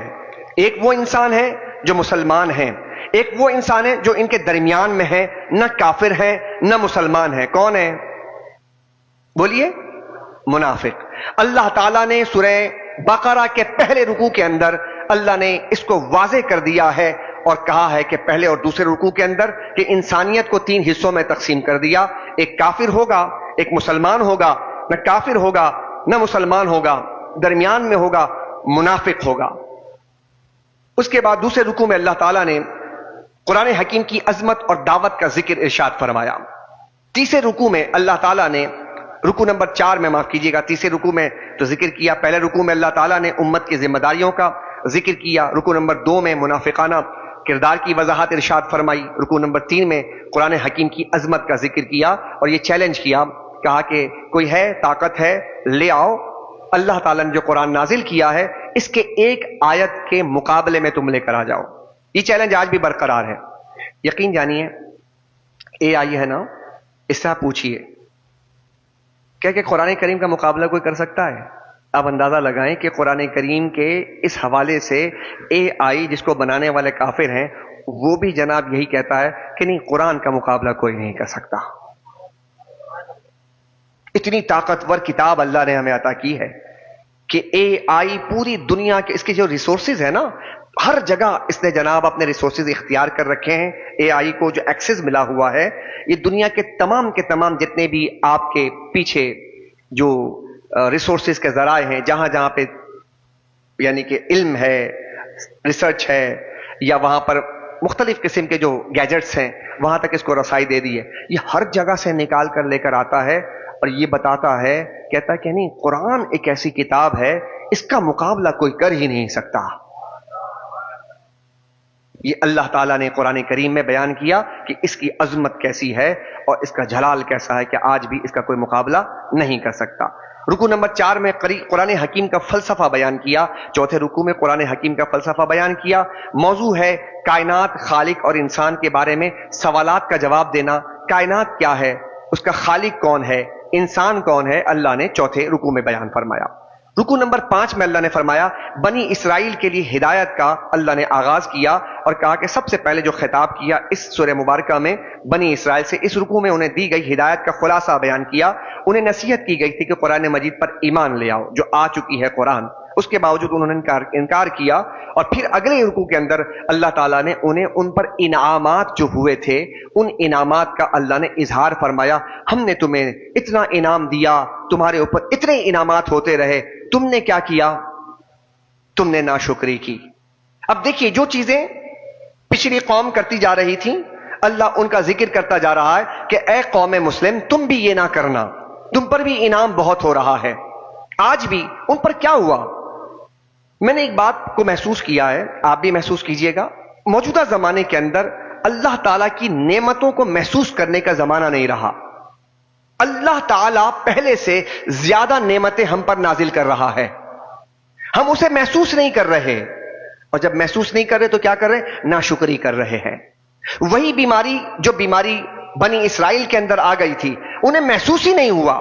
ایک وہ انسان ہے جو مسلمان ہیں، ایک وہ انسان ہے جو ان کے درمیان میں ہے، نہ کافر ہیں نہ مسلمان ہیں۔ کون ہے؟ بولیے، منافق۔ اللہ تعالیٰ نے سورہ بقرہ کے پہلے رکوع کے اندر اللہ نے اس کو واضح کر دیا ہے اور کہا ہے کہ پہلے اور دوسرے رکوع کے اندر کہ انسانیت کو 3 حصوں میں تقسیم کر دیا، ایک کافر ہوگا، ایک مسلمان ہوگا، نہ کافر ہوگا نہ مسلمان ہوگا، درمیان میں ہوگا، منافق ہوگا۔ اس کے بعد دوسرے رکوع میں اللہ تعالیٰ نے قرآن حکیم کی عظمت اور دعوت کا ذکر ارشاد فرمایا۔ تیسرے رکوع میں اللہ تعالیٰ نے، رکوع نمبر 4 میں معاف کیجیے گا، تیسرے رکوع میں تو ذکر کیا، پہلے رکوع میں اللہ تعالیٰ نے امت کی ذمہ داریوں کا ذکر کیا، رکوع نمبر 2 میں منافقانہ کردار کی وضاحت ارشاد فرمائی، رکوع نمبر 3 میں قرآن حکیم کی عظمت کا ذکر کیا اور یہ چیلنج کیا، کہا کہ کوئی ہے، طاقت ہے، لے آؤ، اللہ تعالیٰ نے جو قرآن نازل کیا ہے اس کے ایک آیت کے مقابلے میں تم لے کر آ جاؤ۔ یہ چیلنج آج بھی برقرار ہے۔ یقین جانیے، اے آئی ہے نا، اس سے آپ پوچھئے کہ قرآن کریم کا مقابلہ کوئی کر سکتا ہے؟ آپ اندازہ لگائیں کہ قرآن کریم کے اس حوالے سے اے آئی جس کو بنانے والے کافر ہیں وہ بھی جناب یہی کہتا ہے کہ نہیں، قرآن کا مقابلہ کوئی نہیں کر سکتا۔ اتنی طاقتور کتاب اللہ نے ہمیں عطا کی ہے کہ اے آئی پوری دنیا کے، اس کے جو ریسورسز ہیں نا، ہر جگہ اس نے جناب اپنے ریسورسز اختیار کر رکھے ہیں۔ اے آئی کو جو ایکسس ملا ہوا ہے، یہ دنیا کے تمام جتنے بھی آپ کے پیچھے جو ریسورسز کے ذرائع ہیں، جہاں جہاں پہ یعنی کہ علم ہے، ریسرچ ہے، یا وہاں پر مختلف قسم کے جو گیجٹس ہیں، وہاں تک اس کو رسائی دے دی ہے۔ یہ ہر جگہ سے نکال کر لے کر آتا ہے اور یہ بتاتا ہے، کہتا ہے کہ نہیں، قرآن ایک ایسی کتاب ہے اس کا مقابلہ کوئی کر ہی نہیں سکتا۔ یہ اللہ تعالیٰ نے قرآن کریم میں بیان کیا کہ اس کی عظمت کیسی ہے اور اس کا جلال کیسا ہے کہ آج بھی اس کا کوئی مقابلہ نہیں کر سکتا۔ رکوع نمبر 4 میں قرآن حکیم کا فلسفہ بیان کیا، چوتھے رکوع میں قرآن حکیم کا فلسفہ بیان کیا۔ موضوع ہے کائنات، خالق اور انسان کے بارے میں سوالات کا جواب دینا۔ کائنات کیا ہے، اس کا خالق کون ہے، انسان کون ہے، اللہ نے چوتھے رکوع میں بیان فرمایا۔ رکوع نمبر 5 میں اللہ نے فرمایا بنی اسرائیل کے لیے ہدایت کا اللہ نے آغاز کیا اور کہا کہ سب سے پہلے جو خطاب کیا اس سورہ مبارکہ میں بنی اسرائیل سے، اس رکوع میں انہیں دی گئی ہدایت کا خلاصہ بیان کیا۔ انہیں نصیحت کی گئی تھی کہ قرآن مجید پر ایمان لے آؤ، جو آ چکی ہے قرآن، اس کے باوجود انہوں نے انکار کیا۔ اور پھر اگلے رکوع کے اندر اللہ تعالیٰ نے انہیں ان پر انعامات جو ہوئے تھے، ان انعامات کا اللہ نے اظہار فرمایا، ہم نے تمہیں اتنا انعام دیا، تمہارے اوپر اتنے انعامات ہوتے رہے، تم نے کیا کیا؟ تم نے ناشکری کی۔ اب دیکھیے، جو چیزیں پچھلی قوم کرتی جا رہی تھیں، اللہ ان کا ذکر کرتا جا رہا ہے کہ اے قوم مسلم، تم بھی یہ نہ کرنا، تم پر بھی انعام بہت ہو رہا ہے۔ آج بھی ان پر کیا ہوا؟ میں نے ایک بات کو محسوس کیا ہے، آپ بھی محسوس کیجئے گا۔ موجودہ زمانے کے اندر اللہ تعالیٰ کی نعمتوں کو محسوس کرنے کا زمانہ نہیں رہا. اللہ تعالیٰ پہلے سے زیادہ نعمتیں ہم پر نازل کر رہا ہے, ہم اسے محسوس نہیں کر رہے, اور جب محسوس نہیں کر رہے تو کیا کر رہے ہیں؟ ناشکری کر رہے ہیں. وہی بیماری جو بیماری بنی اسرائیل کے اندر آ گئی تھی, انہیں محسوس ہی نہیں ہوا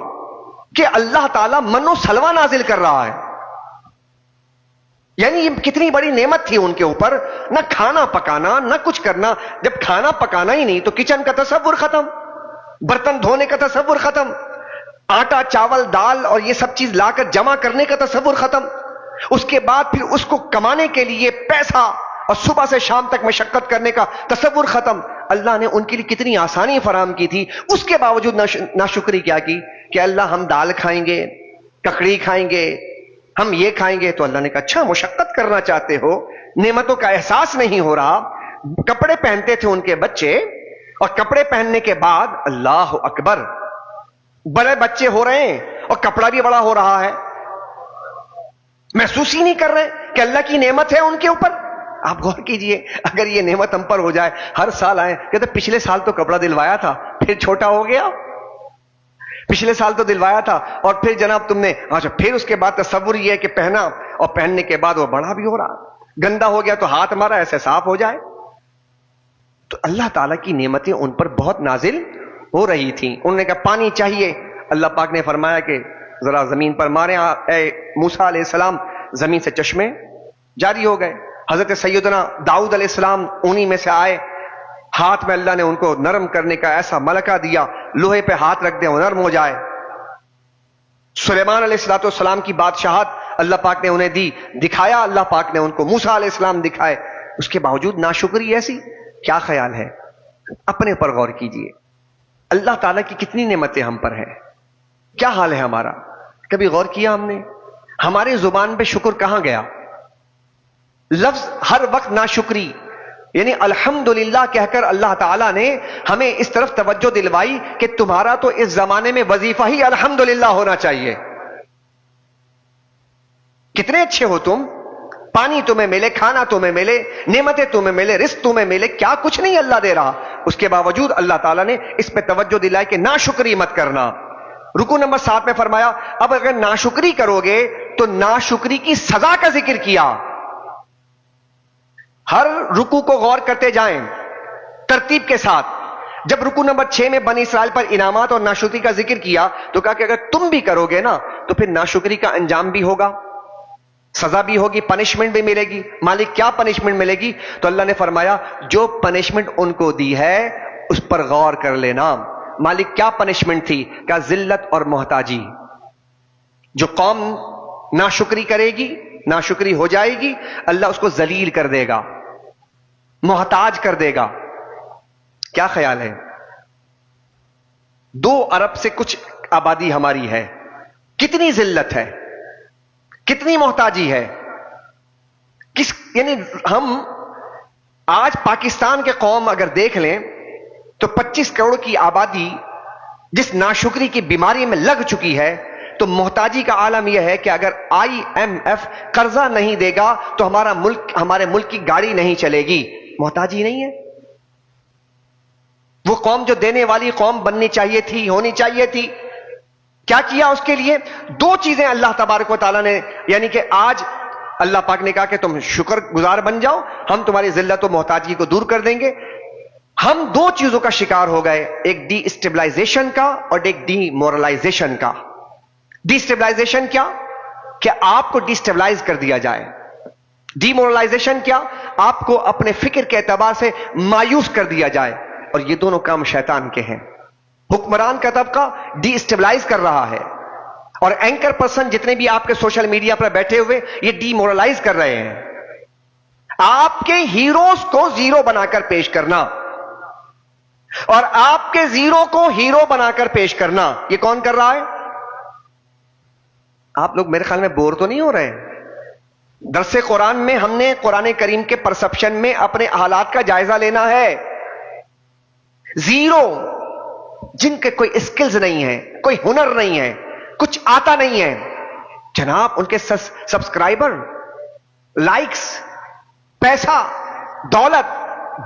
کہ اللہ تعالیٰ من و سلوہ نازل کر رہا ہے. یعنی یہ کتنی بڑی نعمت تھی ان کے اوپر, نہ کھانا پکانا نہ کچھ کرنا. جب کھانا پکانا ہی نہیں تو کچن کا تصور ختم, برتن دھونے کا تصور ختم, آٹا چاول دال اور یہ سب چیز لا کر جمع کرنے کا تصور ختم. اس کے بعد پھر اس کو کمانے کے لیے پیسہ اور صبح سے شام تک مشقت کرنے کا تصور ختم. اللہ نے ان کے لیے کتنی آسانی فراہم کی تھی, اس کے باوجود ناشکری کیا کی کہ اللہ ہم دال کھائیں گے, ککڑی کھائیں گے, ہم یہ کھائیں گے. تو اللہ نے کہا اچھا مشقت کرنا چاہتے ہو, نعمتوں کا احساس نہیں ہو رہا. کپڑے پہنتے تھے ان کے بچے, اور کپڑے پہننے کے بعد اللہ اکبر بڑے بچے ہو رہے ہیں اور کپڑا بھی بڑا ہو رہا ہے, محسوس ہی نہیں کر رہے کہ اللہ کی نعمت ہے ان کے اوپر. آپ غور کیجئے, اگر یہ نعمت ہم پر ہو جائے, ہر سال آئے کہتے پچھلے سال تو کپڑا دلوایا تھا پھر چھوٹا ہو گیا, پچھلے سال تو دلوایا تھا اور پھر جناب تم نے اچھا, پھر اس کے بعد تصور یہ ہے کہ پہنا اور پہننے کے بعد وہ بڑا بھی ہو رہا, گندا ہو گیا تو ہاتھ ہمارا ایسے صاف ہو جائے. تو اللہ تعالیٰ کی نعمتیں ان پر بہت نازل ہو رہی تھیں. انہوں نے کہا پانی چاہیے, اللہ پاک نے فرمایا کہ ذرا زمین پر مارے, اے موسیٰ علیہ السلام زمین سے چشمے جاری ہو گئے. حضرت سیدنا داؤد علیہ السلام انہی میں سے آئے, ہاتھ میں اللہ نے ان کو نرم کرنے کا ایسا ملکہ دیا, لوہے پہ ہاتھ رکھ دیں وہ نرم ہو جائے. سلیمان علیہ السلام کی بادشاہت اللہ پاک نے انہیں دی, دکھایا اللہ پاک نے ان کو, موسیٰ علیہ السلام دکھائے, اس کے باوجود ناشکری ایسی. کیا خیال ہے؟ اپنے پر غور کیجئے, اللہ تعالیٰ کی کتنی نعمتیں ہم پر ہیں, کیا حال ہے ہمارا؟ کبھی غور کیا ہم نے ہماری زبان پہ شکر کہاں گیا؟ لفظ ہر وقت ناشکری, یعنی الحمدللہ کہہ کر اللہ تعالیٰ نے ہمیں اس طرف توجہ دلوائی کہ تمہارا تو اس زمانے میں وظیفہ ہی الحمدللہ ہونا چاہیے. کتنے اچھے ہو تم, پانی تمہیں ملے, کھانا تمہیں ملے, نعمتیں تمہیں ملے, رزق تمہیں ملے, کیا کچھ نہیں اللہ دے رہا. اس کے باوجود اللہ تعالیٰ نے اس پہ توجہ دلائی کہ ناشکری مت کرنا. رکوع نمبر 7 میں فرمایا اب اگر ناشکری کرو گے تو ناشکری کی سزا کا ذکر کیا. ہر رکوع کو غور کرتے جائیں ترتیب کے ساتھ. جب رکوع نمبر 6 میں بنی اسرائیل پر انعامات اور ناشکری کا ذکر کیا تو کہا کہ اگر تم بھی کرو گے نا تو پھر ناشکری کا انجام بھی ہوگا, سزا بھی ہوگی, پنشمنٹ بھی ملے گی. مالک کیا پنشمنٹ ملے گی؟ تو اللہ نے فرمایا جو پنشمنٹ ان کو دی ہے اس پر غور کر لینا. مالک کیا پنشمنٹ تھی؟ کہ ذلت اور محتاجی. جو قوم ناشکری کرے گی, ناشکری ہو جائے گی, اللہ اس کو ذلیل کر دے گا, محتاج کر دے گا. کیا خیال ہے؟ 2 ارب سے کچھ آبادی ہماری ہے, کتنی ذلت ہے, کتنی محتاجی ہے. یعنی ہم آج پاکستان کے قوم اگر دیکھ لیں تو 25 کروڑ کی آبادی جس ناشکری کی بیماری میں لگ چکی ہے, تو محتاجی کا عالم یہ ہے کہ اگر IMF قرضہ نہیں دے گا تو ہمارے ملک کی گاڑی نہیں چلے گی. محتاجی نہیں ہے. وہ قوم جو دینے والی قوم بننی چاہیے تھی, ہونی چاہیے تھی, کیا کیا اس کے لیے؟ 2 چیزیں اللہ تبارک و تعالیٰ نے, یعنی کہ آج اللہ پاک نے کہا کہ تم شکر گزار بن جاؤ, ہم تمہاری ذلت و محتاجی کو دور کر دیں گے. ہم 2 چیزوں کا شکار ہو گئے, ایک ڈی اسٹیبلائزیشن کا اور ایک ڈی مورلائزیشن کا. ڈی اسٹیبلائزیشن کیا؟ کہ آپ کو ڈی اسٹیبلائز کر دیا جائے. ڈی مورلائزیشن کیا؟ آپ کو اپنے فکر کے اعتبار سے مایوس کر دیا جائے. اور یہ دونوں کام شیطان کے ہیں. حکمران کا طبقہ ڈی اسٹیبلائز کر رہا ہے, اور اینکر پرسن جتنے بھی آپ کے سوشل میڈیا پر بیٹھے ہوئے یہ ڈی مورلائز کر رہے ہیں. آپ کے ہیروز کو زیرو بنا کر پیش کرنا اور آپ کے زیرو کو ہیرو بنا کر پیش کرنا, یہ کون کر رہا ہے؟ آپ لوگ میرے خیال میں بور تو نہیں ہو رہے؟ درس قرآن میں ہم نے قرآن کریم کے پرسپشن میں اپنے حالات کا جائزہ لینا ہے. زیرو, جن کے کوئی اسکلز نہیں ہے, کوئی ہنر نہیں ہے, کچھ آتا نہیں ہے, جناب ان کے سبسکرائبر, لائکس, پیسہ, دولت,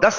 10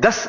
10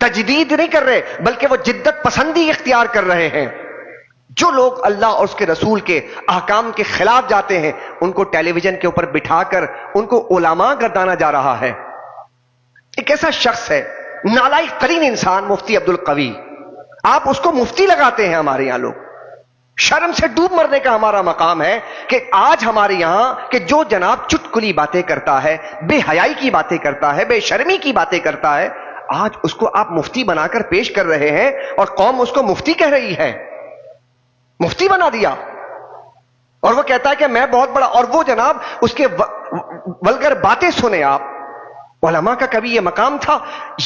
تجدید نہیں کر رہے بلکہ وہ جدت پسندی اختیار کر رہے ہیں. جو لوگ اللہ اور اس کے رسول کے احکام کے خلاف جاتے ہیں ان کو ٹیلی ویژن کے اوپر بٹھا کر ان کو علماء گردانا جا رہا ہے. ایک ایسا شخص ہے نالائق ترین انسان مفتی عبد القوی, آپ اس کو مفتی لگاتے ہیں. ہمارے یہاں لوگ شرم سے ڈوب مرنے کا ہمارا مقام ہے کہ آج ہمارے یہاں کہ جو جناب چٹکلی باتیں کرتا ہے, بے حیائی کی باتیں کرتا ہے, بے شرمی کی باتیں کرتا ہے, آج اس کو آپ مفتی بنا کر پیش کر رہے ہیں اور قوم اس کو مفتی کہہ رہی ہے. مفتی بنا دیا اور وہ کہتا ہے کہ میں بہت بڑا, اور وہ جناب اس کے ولگر باتیں سنے آپ. علماء کا کبھی یہ مقام تھا؟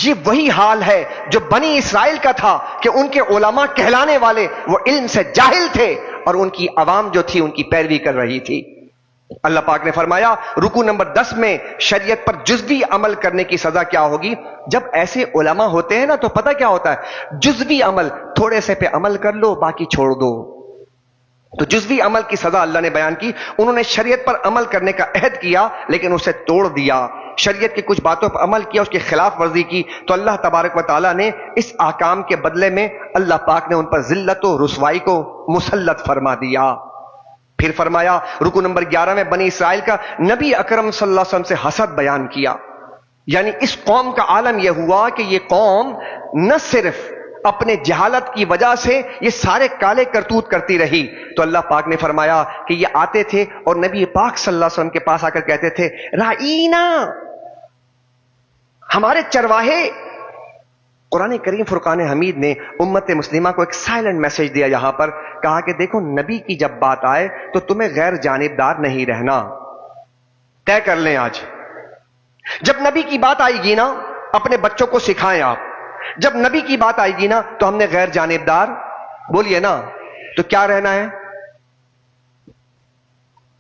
یہ وہی حال ہے جو بنی اسرائیل کا تھا کہ ان کے علماء کہلانے والے وہ علم سے جاہل تھے اور ان کی عوام جو تھی ان کی پیروی کر رہی تھی. اللہ پاک نے فرمایا رکوع نمبر 10 میں شریعت پر جزوی عمل کرنے کی سزا کیا ہوگی. جب ایسے علماء ہوتے ہیں نا تو پتہ کیا ہوتا ہے, جزوی عمل, تھوڑے سے پہ عمل کر لو باقی چھوڑ دو. تو جزوی عمل کی سزا اللہ نے بیان کی. انہوں نے شریعت پر عمل کرنے کا عہد کیا لیکن اسے توڑ دیا, شریعت کی کچھ باتوں پر عمل کیا, اس کی خلاف ورزی کی, تو اللہ تبارک و تعالیٰ نے اس احکام کے بدلے میں اللہ پاک نے ان پر ذلت و رسوائی کو مسلط فرما دیا. پھر فرمایا رکوع نمبر 11 میں بنی اسرائیل کا نبی اکرم صلی اللہ علیہ وسلم سے حسد بیان کیا. یعنی اس قوم کا عالم یہ ہوا کہ یہ قوم نہ صرف اپنے جہالت کی وجہ سے یہ سارے کالے کرتوت کرتی رہی, تو اللہ پاک نے فرمایا کہ یہ آتے تھے اور نبی پاک صلی اللہ علیہ وسلم کے پاس آ کر کہتے تھے رائینا, ہمارے چرواہے. قرآن کریم فرقان حمید نے امت مسلمہ کو ایک سائلنٹ میسج دیا یہاں پر, کہا کہ دیکھو نبی کی جب بات آئے تو تمہیں غیر جانبدار نہیں رہنا. طے کر لیں آج, جب نبی کی بات آئے گی نا اپنے بچوں کو سکھائیں آپ, جب نبی کی بات آئے گی نا تو ہم نے غیر جانبدار بولیے نا, تو کیا رہنا ہے,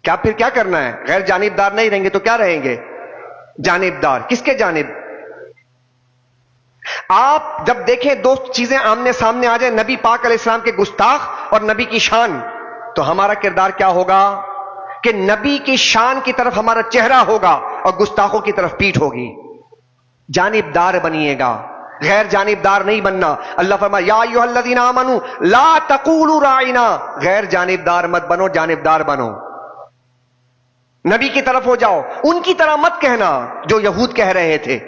کیا پھر کیا کرنا ہے؟ غیر جانبدار نہیں رہیں گے تو کیا رہیں گے؟ جانبدار. کس کے جانب؟ آپ جب دیکھیں دو چیزیں آمنے سامنے آ جائیں, نبی پاک علیہ السلام کے گستاخ اور نبی کی شان, تو ہمارا کردار کیا ہوگا کہ نبی کی شان کی طرف ہمارا چہرہ ہوگا اور گستاخوں کی طرف پیٹھ ہوگی. جانبدار بنیے گا, غیر جانبدار نہیں بننا. اللہ فرمایا یا ایھا الذین آمنوا لا تقولوا راعنا, غیر جانبدار مت بنو, جانبدار بنو. نبی کی طرف ہو جاؤ, ان کی طرح مت کہنا جو یہود کہہ رہے تھے.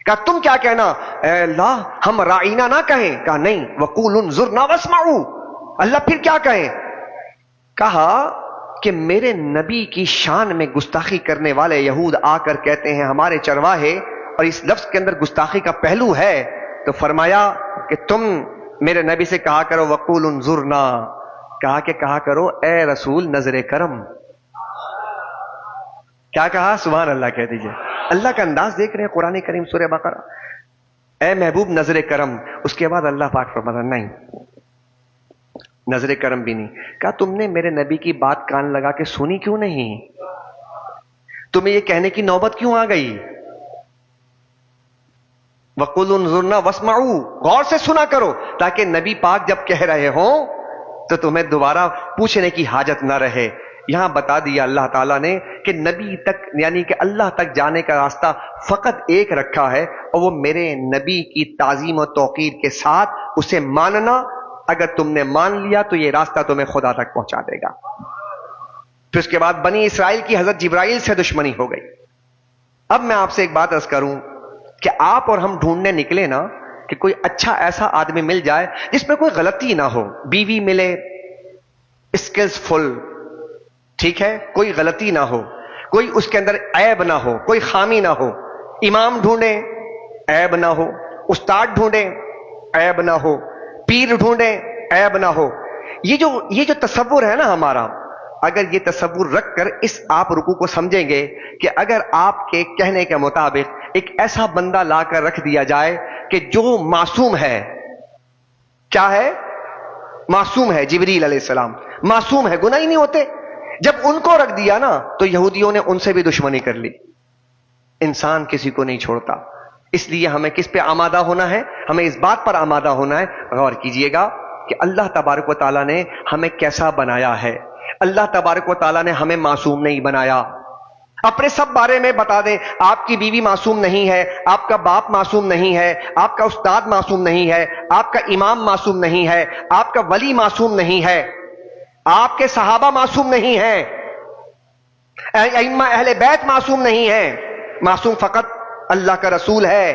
کہا تم کیا کہنا, اے اللہ ہم راعینا نہ کہیں. کہا نہیں, وقولوا انظرنا واسمعوا. اللہ پھر کیا کہیں؟ کہا کہ میرے نبی کی شان میں گستاخی کرنے والے یہود آ کر کہتے ہیں ہمارے چرواہے, اور اس لفظ کے اندر گستاخی کا پہلو ہے, تو فرمایا کہ تم میرے نبی سے کہا کرو وقولوا انظرنا, کہا کرو اے رسول نظر کرم. کیا کہا؟ سبحان اللہ کہہ دیجئے. اللہ کا انداز دیکھ رہے ہیں قرآن کریم سورہ بقرہ, اے محبوب نظر کرم. اس کے بعد اللہ پاک فرماتا نہیں, نظر کرم بھی نہیں. کہا تم نے میرے نبی کی بات کان لگا کے سنی کیوں نہیں؟ تمہیں یہ کہنے کی نوبت کیوں آ گئی؟ وَقُلْ انظُرْنَا وَاسْمَعُوا, غور سے سنا کرو تاکہ نبی پاک جب کہہ رہے ہوں تو تمہیں دوبارہ پوچھنے کی حاجت نہ رہے. یہاں بتا دیا اللہ تعالیٰ نے کہ نبی تک یعنی کہ اللہ تک جانے کا راستہ فقط ایک رکھا ہے, اور وہ میرے نبی کی تعظیم و توقیر کے ساتھ اسے ماننا. اگر تم نے مان لیا تو یہ راستہ تمہیں خدا تک پہنچا دے گا. پھر اس کے بعد بنی اسرائیل کی حضرت جبرائیل سے دشمنی ہو گئی. اب میں آپ سے ایک بات عرض کروں کہ آپ اور ہم ڈھونڈنے نکلے نا کہ کوئی اچھا ایسا آدمی مل جائے جس میں کوئی غلطی نہ ہو, بیوی ملے اسکلز فل, ٹھیک ہے, کوئی غلطی نہ ہو, کوئی اس کے اندر عیب نہ ہو, کوئی خامی نہ ہو. امام ڈھونڈیں عیب نہ ہو, استاد ڈھونڈیں عیب نہ ہو, پیر ڈھونڈیں عیب نہ ہو. یہ جو تصور ہے نا ہمارا, اگر یہ تصور رکھ کر اس آپ رکوع کو سمجھیں گے کہ اگر آپ کے کہنے کے مطابق ایک ایسا بندہ لا کر رکھ دیا جائے کہ جو معصوم ہے, کیا ہے؟ معصوم ہے. جبریل علیہ السلام معصوم ہے, گناہ ہی نہیں ہوتے. جب ان کو رکھ دیا نا تو یہودیوں نے ان سے بھی دشمنی کر لی. انسان کسی کو نہیں چھوڑتا. اس لیے ہمیں کس پہ آمادہ ہونا ہے؟ ہمیں اس بات پر آمادہ ہونا ہے, غور کیجئے گا کہ اللہ تبارک و تعالیٰ نے ہمیں کیسا بنایا ہے. اللہ تبارک و تعالیٰ نے ہمیں معصوم نہیں بنایا. اپنے سب بارے میں بتا دیں. آپ کی بیوی معصوم نہیں ہے, آپ کا باپ معصوم نہیں ہے, آپ کا استاد معصوم نہیں ہے, آپ کا امام معصوم نہیں ہے, آپ کا ولی معصوم نہیں ہے, آپ کے صحابہ معصوم نہیں ہیں, ائمہ اہل بیت معصوم نہیں ہیں. معصوم فقط اللہ کا رسول ہے,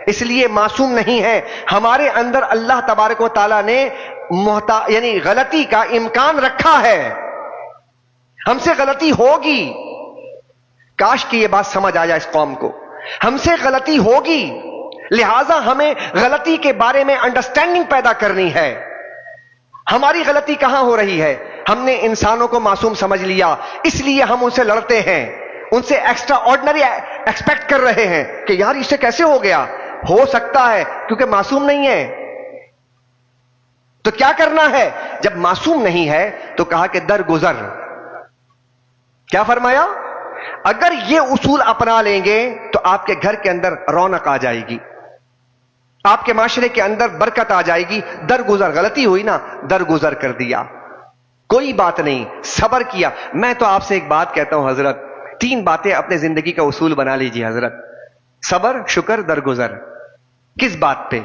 اس لیے معصوم نہیں ہے. ہمارے اندر اللہ تبارک و تعالیٰ نے یعنی غلطی کا امکان رکھا ہے, ہم سے غلطی ہوگی. کاش کہ یہ بات سمجھ آ جائے اس قوم کو, ہم سے غلطی ہوگی, لہذا ہمیں غلطی کے بارے میں انڈرسٹینڈنگ پیدا کرنی ہے. ہماری غلطی کہاں ہو رہی ہے؟ ہم نے انسانوں کو معصوم سمجھ لیا, اس لیے ہم ان سے لڑتے ہیں, ان سے ایکسٹرا آرڈنری ایکسپیکٹ کر رہے ہیں کہ یار اس سے کیسے ہو گیا. ہو سکتا ہے کیونکہ معصوم نہیں ہے. تو کیا کرنا ہے جب معصوم نہیں ہے؟ تو کہا کہ درگزر. کیا فرمایا؟ اگر یہ اصول اپنا لیں گے تو آپ کے گھر کے اندر رونق آ جائے گی, آپ کے معاشرے کے اندر برکت آ جائے گی. درگزر, غلطی ہوئی نا, درگزر کر دیا, کوئی بات نہیں, صبر کیا. میں تو آپ سے ایک بات کہتا ہوں حضرت, 3 باتیں اپنے زندگی کا اصول بنا لیجیے حضرت. صبر, شکر, درگزر. کس بات پہ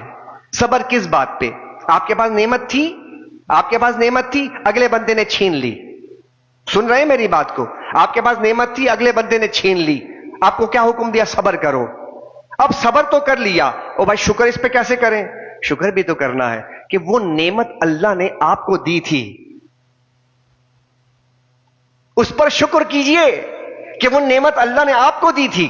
صبر؟ کس بات پہ؟ آپ کے پاس نعمت تھی, آپ کے پاس نعمت تھی, اگلے بندے نے چھین لی. سن رہے ہیں میری بات کو؟ آپ کے پاس نعمت تھی, اگلے بندے نے چھین لی. آپ کو کیا حکم دیا؟ صبر کرو. اب صبر تو کر لیا, او بھائی شکر اس پہ کیسے کریں؟ شکر بھی تو کرنا ہے کہ وہ نعمت اللہ نے آپ کو دی تھی, اس پر شکر کیجئے کہ وہ نعمت اللہ نے آپ کو دی تھی.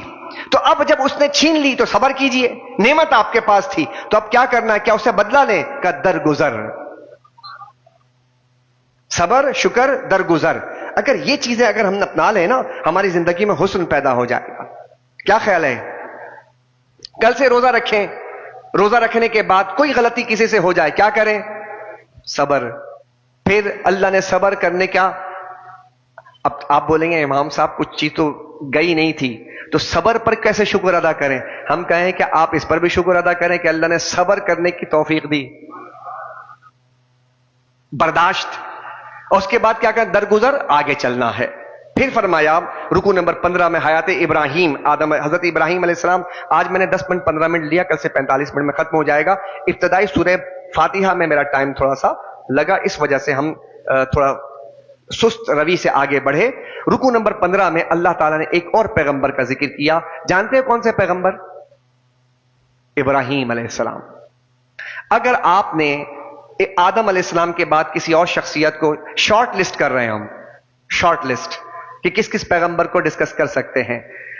تو اب جب اس نے چھین لی تو صبر کیجئے, نعمت آپ کے پاس تھی, تو اب کیا کرنا ہے؟ کیا اسے بدلہ لیں؟ کا درگزر. صبر, شکر, درگزر. اگر یہ چیزیں اگر ہم اپنا لیں نا, ہماری زندگی میں حسن پیدا ہو جائے گا. کیا خیال ہے؟ کل سے روزہ رکھیں, روزہ رکھنے کے بعد کوئی غلطی کسی سے ہو جائے, کیا کریں؟ صبر. پھر اللہ نے صبر کرنے کا, اب آپ بولیں گے امام صاحب کچھ چیز تو گئی نہیں تھی, تو صبر پر کیسے شکر ادا کریں؟ ہم کہیں کہ آپ اس پر بھی شکر ادا کریں کہ اللہ نے صبر کرنے کی توفیق دی, برداشت. اور اس کے بعد کیا کریں؟ درگزر, آگے چلنا ہے. پھر فرمایا رکو نمبر 15 میں حیات ابراہیم, آدم حضرت ابراہیم علیہ السلام. آج میں نے 10 منٹ 15 منٹ لیا, کل سے 45 منٹ میں ختم ہو جائے گا. ابتدائی سورہ فاتحہ میں میرا ٹائم تھوڑا سا لگا, اس وجہ سے ہم تھوڑا سست روی سے آگے بڑھے. رکو نمبر 15 میں اللہ تعالیٰ نے ایک اور پیغمبر کا ذکر کیا. جانتے ہیں کون سے پیغمبر؟ ابراہیم علیہ السلام. اگر آپ نے آدم علیہ السلام کے بعد کسی اور شخصیت کو شارٹ لسٹ کر رہے ہیں, ہم شارٹ لسٹ کہ کس کس پیغمبر کو ڈسکس کر سکتے ہیں,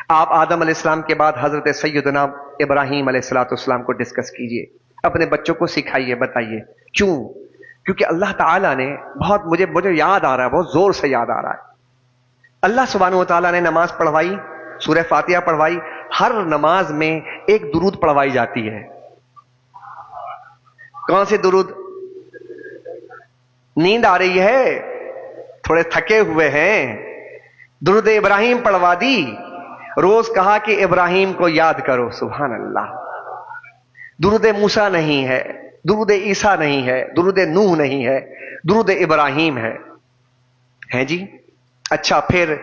آپ آدم علیہ السلام کے بعد حضرت سیدنا ابراہیم علیہ السلام کو ڈسکس کیجئے. اپنے بچوں کو سکھائیے, بتائیے کیوں. کیونکہ اللہ تعالیٰ نے بہت, مجھے یاد آ رہا ہے, بہت زور سے یاد آ رہا ہے, اللہ سبحانہ و تعالیٰ نے نماز پڑھوائی, سورہ فاتحہ پڑھوائی. ہر نماز میں ایک درود پڑھوائی جاتی ہے. کون سی درود؟ نیند آ رہی ہے, تھوڑے تھکے ہوئے ہیں, درود ابراہیم پڑھوا دی. روز کہا کہ ابراہیم کو یاد کرو. سبحان اللہ. درود موسیٰ نہیں ہے, درود عیسیٰ نہیں ہے, درود نوح نہیں ہے, درود ابراہیم ہے جی. اچھا, پھر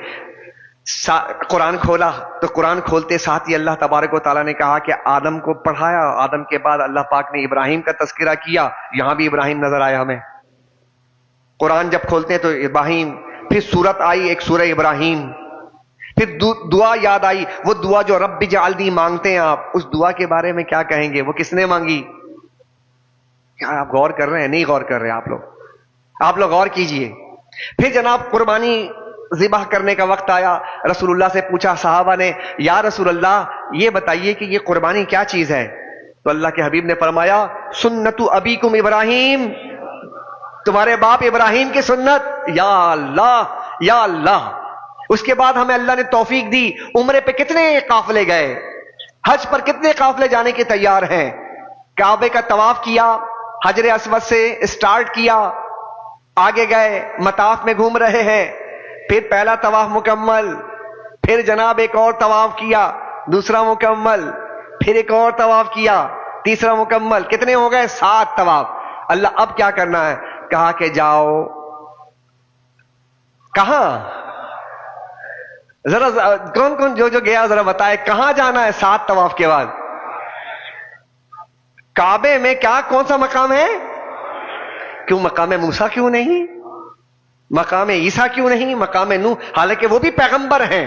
قرآن کھولا تو قرآن کھولتے ساتھ ہی اللہ تبارک و تعالیٰ نے کہا کہ آدم کو پڑھایا, آدم کے بعد اللہ پاک نے ابراہیم کا تذکرہ کیا. یہاں بھی ابراہیم نظر آیا ہمیں. قرآن جب کھولتے ہیں تو ابراہیم, پھر سورت آئی ایک سورہ ابراہیم, پھر دعا یاد آئی, وہ دعا جو رب اجعلنی مانگتے ہیں آپ, اس دعا کے بارے میں کیا کہیں گے؟ وہ کس نے مانگی؟ کیا آپ غور کر رہے ہیں؟ نہیں غور کر رہے آپ لوگ غور کیجئے. پھر جناب قربانی ذبح کرنے کا وقت آیا, رسول اللہ سے پوچھا صحابہ نے, یا رسول اللہ یہ بتائیے کہ یہ قربانی کیا چیز ہے؟ تو اللہ کے حبیب نے فرمایا سنت ابیکم ابراہیم, تمہارے باپ ابراہیم کی سنت. یا اللہ, یا اللہ. اس کے بعد ہمیں اللہ نے توفیق دی, عمرے پہ کتنے قافلے گئے, حج پر کتنے قافلے جانے کے تیار ہیں. کعبے کا طواف کیا, حجر اسود سے اسٹارٹ کیا, آگے گئے, مطاف میں گھوم رہے ہیں, پھر پہلا طواف مکمل, پھر جناب ایک اور طواف کیا, دوسرا مکمل, پھر ایک اور طواف کیا, تیسرا مکمل. کتنے ہو گئے؟ 7 طواف. اللہ اب کیا کرنا ہے؟ کہا کہ جاؤ. کہاں؟ ذرا کون کون جو گیا ذرا بتائے کہاں جانا ہے 7 طواف کے بعد؟ کعبے میں کیا کون سا مقام ہے؟ کیوں مقام موسیٰ کیوں نہیں؟ مقام عیسیٰ کیوں نہیں؟ مقام نوح، حالانکہ وہ بھی پیغمبر ہیں،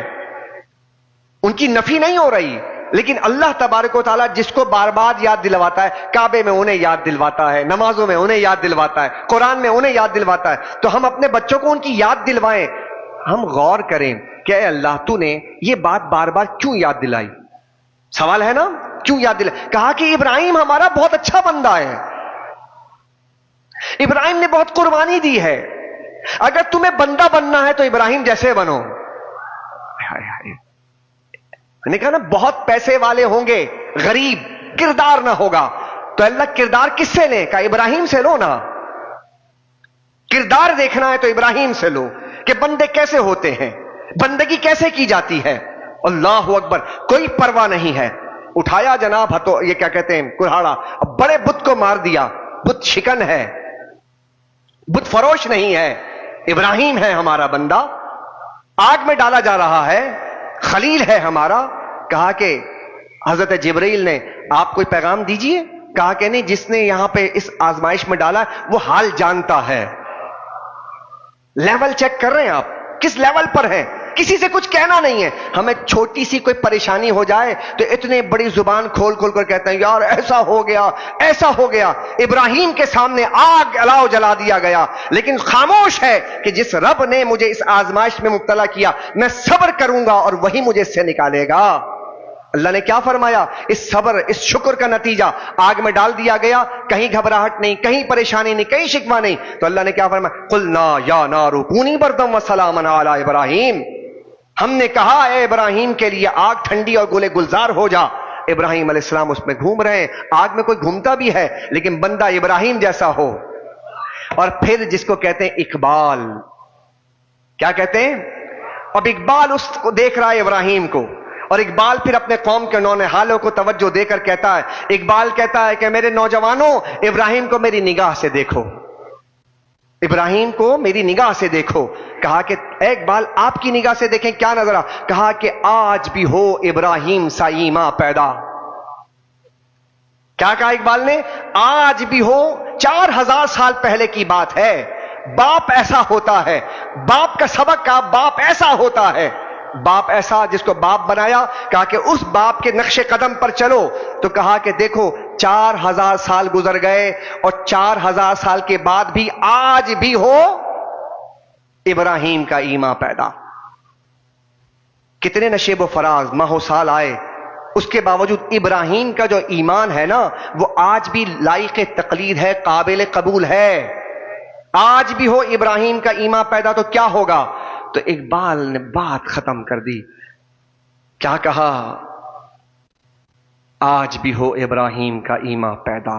ان کی نفی نہیں ہو رہی، لیکن اللہ تبارک و تعالیٰ جس کو بار بار یاد دلواتا ہے، کعبے میں انہیں یاد دلواتا ہے، نمازوں میں انہیں یاد دلواتا ہے، قرآن میں انہیں یاد دلواتا ہے، تو ہم اپنے بچوں کو ان کی یاد دلوائیں۔ ہم غور کریں کہ اے اللہ تو نے یہ بات بار بار کیوں یاد دلائی؟ سوال ہے نا، کیوں یاد دلائی؟ کہا کہ ابراہیم ہمارا بہت اچھا بندہ ہے، ابراہیم نے بہت قربانی دی ہے، اگر تمہیں بندہ بننا ہے تو ابراہیم جیسے بنو۔ میں نے کہا نا بہت پیسے والے ہوں گے، غریب، کردار نہ ہوگا، تو اللہ کردار کس سے لے؟ کہا ابراہیم سے لو نا، کردار دیکھنا ہے تو ابراہیم سے لو کہ بندے کیسے ہوتے ہیں، بندگی کیسے کی جاتی ہے۔ اللہ اکبر، کوئی پرواہ نہیں ہے، اٹھایا جناب ہتھو یہ کیا کہتے ہیں کلہاڑا، اب بڑے بت کو مار دیا، بت شکن ہے، بت فروش نہیں ہے، ابراہیم ہے ہمارا بندہ، آگ میں ڈالا جا رہا ہے، خلیل ہے ہمارا۔ کہا کہ حضرت جبرائیل نے آپ کوئی پیغام دیجئے، کہا کہ نہیں، جس نے یہاں پہ اس آزمائش میں ڈالا وہ حال جانتا ہے۔ لیول چیک کر رہے ہیں آپ کس لیول پر ہیں، کسی سے کچھ کہنا نہیں ہے۔ ہمیں چھوٹی سی کوئی پریشانی ہو جائے تو اتنے بڑی زبان کھول کھول کر کہتے ہیں یار ایسا ہو گیا ایسا ہو گیا۔ ابراہیم کے سامنے آگ الاؤ جلا دیا گیا، لیکن خاموش ہے کہ جس رب نے مجھے اس آزمائش میں مبتلا کیا میں صبر کروں گا اور وہی مجھے اس سے نکالے گا۔ اللہ نے کیا فرمایا؟ اس صبر، اس شکر کا نتیجہ آگ میں ڈال دیا گیا، کہیں گھبراہٹ نہیں، کہیں پریشانی نہیں، کہیں شکوہ نہیں، تو اللہ نے کیا فرمایا؟ قلنا یا نار کونی بردم وسلاما علی ابراہیم، ہم نے کہا اے ابراہیم کے لیے آگ ٹھنڈی اور گلے گلزار ہو جا۔ ابراہیم علیہ السلام اس میں گھوم رہے ہیں، آگ میں کوئی گھومتا بھی ہے لیکن بندہ ابراہیم جیسا ہو۔ اور پھر جس کو کہتے ہیں اقبال، کیا کہتے ہیں؟ اب اقبال اس کو دیکھ رہا ہے ابراہیم کو، اور اقبال پھر اپنے قوم کے نونہالوں کو توجہ دے کر کہتا ہے، اقبال کہتا ہے کہ میرے نوجوانوں ابراہیم کو میری نگاہ سے دیکھو، ابراہیم کو میری نگاہ سے دیکھو۔ کہا کہ اے اقبال آپ کی نگاہ سے دیکھیں کیا نظر آ؟ کہا کہ آج بھی ہو ابراہیم سا ایماں پیدا۔ کیا کہا اقبال نے؟ آج بھی ہو، 4000 سال پہلے کی بات ہے، باپ ایسا ہوتا ہے، باپ کا سبق کا باپ ایسا ہوتا ہے، باپ ایسا جس کو باپ بنایا، کہا کہ اس باپ کے نقش قدم پر چلو، تو کہا کہ دیکھو 4000 سال گزر گئے اور 4000 سال کے بعد بھی آج بھی ہو ابراہیم کا ایمان پیدا۔ کتنے نشیب و فراز ماہ و سال آئے، اس کے باوجود ابراہیم کا جو ایمان ہے نا وہ آج بھی لائق تقلید ہے، قابل قبول ہے۔ آج بھی ہو ابراہیم کا ایمان پیدا تو کیا ہوگا؟ تو اقبال نے بات ختم کر دی، کیا کہا؟ آج بھی ہو ابراہیم کا ایمان پیدا،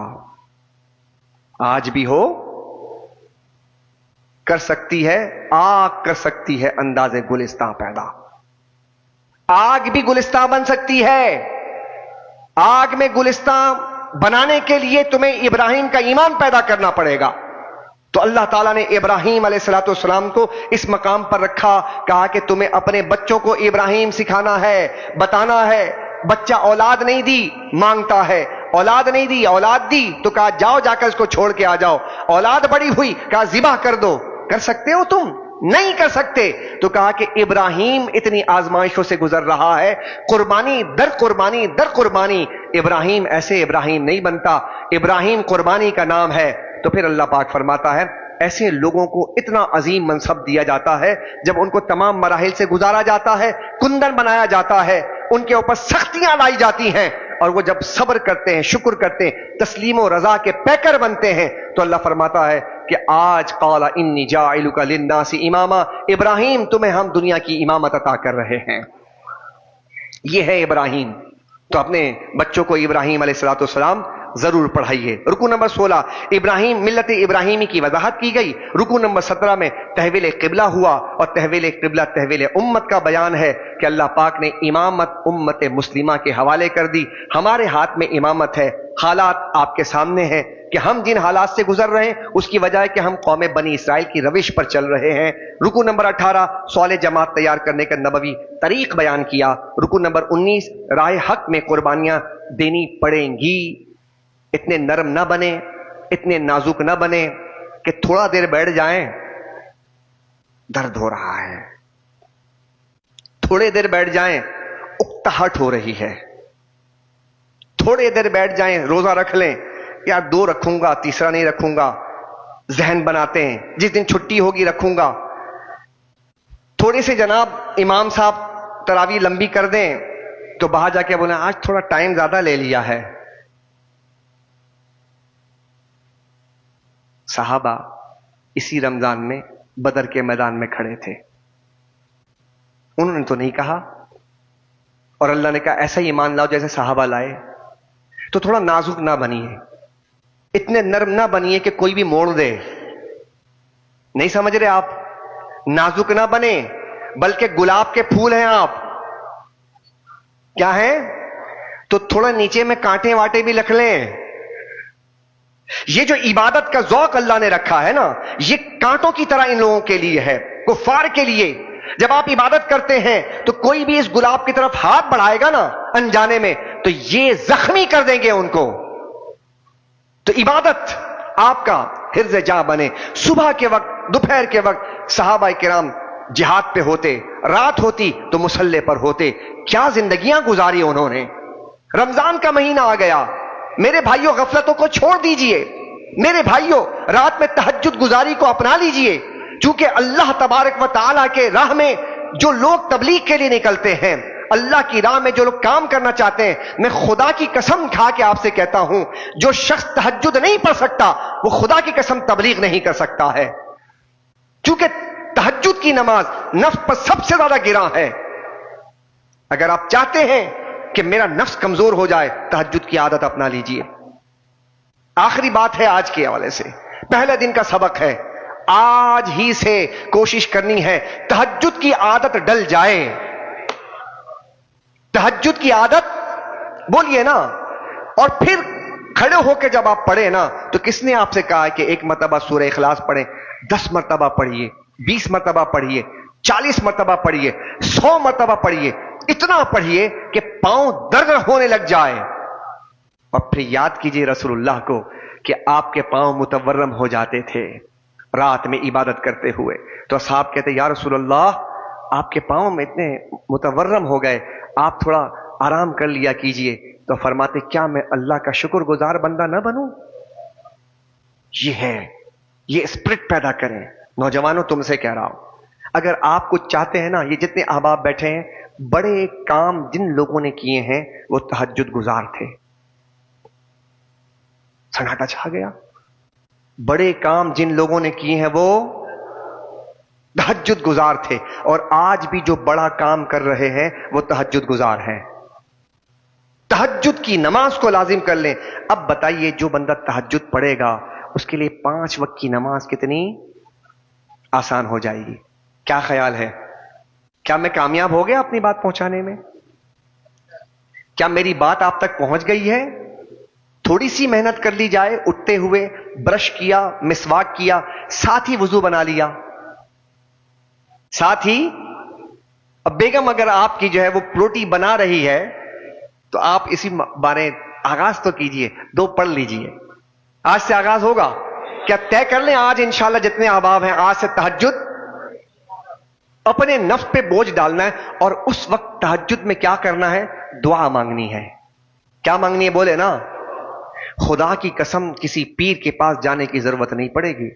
آج بھی ہو، کر سکتی ہے آگ، کر سکتی ہے انداز گلستان پیدا۔ آگ بھی گلستان بن سکتی ہے، آگ میں گلستان بنانے کے لیے تمہیں ابراہیم کا ایمان پیدا کرنا پڑے گا۔ تو اللہ تعالیٰ نے ابراہیم علیہ السلام کو اس مقام پر رکھا، کہا کہ تمہیں اپنے بچوں کو ابراہیم سکھانا ہے، بتانا ہے۔ بچہ اولاد نہیں دی مانگتا ہے، اولاد نہیں دی، اولاد دی تو کہا جاؤ جا کر اس کو چھوڑ کے آ جاؤ، اولاد بڑی ہوئی کہا ذبح کر دو، کر سکتے ہو تم؟ نہیں کر سکتے، تو کہا کہ ابراہیم اتنی آزمائشوں سے گزر رہا ہے، قربانی در قربانی در قربانی، ابراہیم ایسے ابراہیم نہیں بنتا، ابراہیم قربانی کا نام ہے۔ تو پھر اللہ پاک فرماتا ہے ایسے لوگوں کو اتنا عظیم منصب دیا جاتا ہے جب ان کو تمام مراحل سے گزارا جاتا ہے، کندن بنایا جاتا ہے، ان کے اوپر سختیاں لائی جاتی ہیں، اور وہ جب صبر کرتے ہیں، شکر کرتے ہیں، تسلیم و رضا کے پیکر بنتے ہیں، تو اللہ فرماتا ہے کہ آج قال انی جاعلک للناس اماما، ابراہیم تمہیں ہم دنیا کی امامت عطا کر رہے ہیں۔ یہ ہے ابراہیم۔ تو اپنے بچوں کو ابراہیم علیہ السلام ضرور پڑھائیے۔ رکو نمبر 16 ابراہیم ملت ابراہیمی کی وضاحت کی گئی۔ رکو نمبر 17 میں تحویل قبلہ ہوا، اور تحویل قبلہ تحویل امت کا بیان ہے کہ اللہ پاک نے امامت امت مسلمہ کے حوالے کر دی۔ ہمارے ہاتھ میں امامت ہے، حالات آپ کے سامنے ہیں، کہ ہم جن حالات سے گزر رہے ہیں اس کی وجہ ہے کہ ہم قوم بنی اسرائیل کی روش پر چل رہے ہیں۔ رکوع نمبر 18 سوال جماعت تیار کرنے کا نبوی طریق بیان کیا۔ رکوع نمبر 19 راہ حق میں قربانیاں دینی پڑیں گی۔ اتنے نرم نہ بنے، اتنے نازک نہ بنے کہ تھوڑا دیر بیٹھ جائیں درد ہو رہا ہے، تھوڑے دیر بیٹھ جائیں اکتاہٹ ہو رہی ہے، تھوڑے دیر بیٹھ جائیں روزہ رکھ لیں، یا 2 رکھوں گا تیسرا نہیں رکھوں گا، ذہن بناتے ہیں جس دن چھٹی ہوگی رکھوں گا۔ تھوڑے سے جناب امام صاحب تراویح لمبی کر دیں تو باہر جا کے بولیں آج تھوڑا ٹائم زیادہ لے لیا ہے۔ صحابہ اسی رمضان میں بدر کے میدان میں کھڑے تھے، انہوں نے تو نہیں کہا، اور اللہ نے کہا ایسا ہی ایمان لاؤ جیسے صحابہ لائے۔ تو تھوڑا نازک نہ بنیے، اتنے نرم نہ بنیے کہ کوئی بھی موڑ دے، نہیں سمجھ رہے آپ؟ نازک نہ بنے بلکہ گلاب کے پھول ہیں آپ، کیا ہیں؟ تو تھوڑا نیچے میں کانٹے واٹے بھی رکھ لیں۔ یہ جو عبادت کا ذوق اللہ نے رکھا ہے نا، یہ کانٹوں کی طرح ان لوگوں کے لیے ہے، کفار کے لیے۔ جب آپ عبادت کرتے ہیں تو کوئی بھی اس گلاب کی طرف ہاتھ بڑھائے گا نا انجانے میں تو یہ زخمی کر دیں گے ان کو۔ تو عبادت آپ کا حرز جاں بنے۔ صبح کے وقت، دوپہر کے وقت صحابہ کرام جہاد پہ ہوتے، رات ہوتی تو مصلے پر ہوتے، کیا زندگیاں گزاری انہوں نے۔ رمضان کا مہینہ آ گیا، میرے بھائیوں غفلتوں کو چھوڑ دیجئے، میرے بھائیوں رات میں تہجد گزاری کو اپنا لیجئے، چونکہ اللہ تبارک و تعالیٰ کے راہ میں جو لوگ تبلیغ کے لیے نکلتے ہیں، اللہ کی راہ میں جو لوگ کام کرنا چاہتے ہیں، میں خدا کی قسم کھا کے آپ سے کہتا ہوں جو شخص تہجد نہیں پڑھ سکتا وہ خدا کی قسم تبلیغ نہیں کر سکتا ہے، چونکہ تہجد کی نماز نفس پر سب سے زیادہ گراں ہے۔ اگر آپ چاہتے ہیں کہ میرا نفس کمزور ہو جائے تہجد کی عادت اپنا لیجئے۔ آخری بات ہے آج کے حوالے سے، پہلے دن کا سبق ہے، آج ہی سے کوشش کرنی ہے تہجد کی عادت ڈل جائے۔ تہجد کی عادت بولیے نا، اور پھر کھڑے ہو کے جب آپ پڑھیں نا تو کس نے آپ سے کہا ہے کہ 1 مرتبہ سورہ اخلاص پڑھیں؟ 10 مرتبہ پڑھیے، 20 مرتبہ پڑھیے، 40 مرتبہ پڑھیے، 100 مرتبہ پڑھیے، اتنا پڑھیے کہ پاؤں درد ہونے لگ جائے، اور پھر یاد کیجئے رسول اللہ کو کہ آپ کے پاؤں متورم ہو جاتے تھے رات میں عبادت کرتے ہوئے۔ تو اصحاب کہتے یا رسول اللہ آپ کے پاؤں میں اتنے متورم ہو گئے، آپ تھوڑا آرام کر لیا کیجئے۔ تو فرماتے کیا میں اللہ کا شکر گزار بندہ نہ بنوں؟ یہ ہے، یہ اسپرٹ پیدا کریں۔ نوجوانوں تم سے کہہ رہا ہوں، اگر آپ کچھ چاہتے ہیں نا، یہ جتنے احباب بیٹھے ہیں، بڑے کام جن لوگوں نے کیے ہیں وہ تہجد گزار تھے۔ سناٹا چھا گیا۔ بڑے کام جن لوگوں نے کیے ہیں وہ تہجد گزار تھے، اور آج بھی جو بڑا کام کر رہے ہیں وہ تہجد گزار ہیں۔ تہجد کی نماز کو لازم کر لیں۔ اب بتائیے جو بندہ تہجد پڑھے گا اس کے لیے 5 وقت کی نماز کتنی آسان ہو جائے گی۔ کیا خیال ہے؟ کیا میں کامیاب ہو گیا اپنی بات پہنچانے میں؟ کیا میری بات آپ تک پہنچ گئی ہے؟ تھوڑی سی محنت کر لی جائے، اٹھتے ہوئے برش کیا، مسواک کیا، ساتھ ہی وضو بنا لیا، ساتھ ہی اب بیگم اگر آپ کی جو ہے وہ روٹی بنا رہی ہے تو آپ اسی بارے آغاز تو کیجئے، 2 پڑھ لیجئے۔ آج سے آغاز ہوگا، کیا طے کر لیں آج انشاءاللہ جتنے احباب ہیں آج سے تہجد اپنے نفس پہ بوجھ ڈالنا ہے، اور اس وقت تہجد میں کیا کرنا ہے؟ دعا مانگنی ہے۔ کیا مانگنی ہے بولے نا؟ خدا کی قسم کسی پیر کے پاس جانے کی ضرورت نہیں پڑے گی،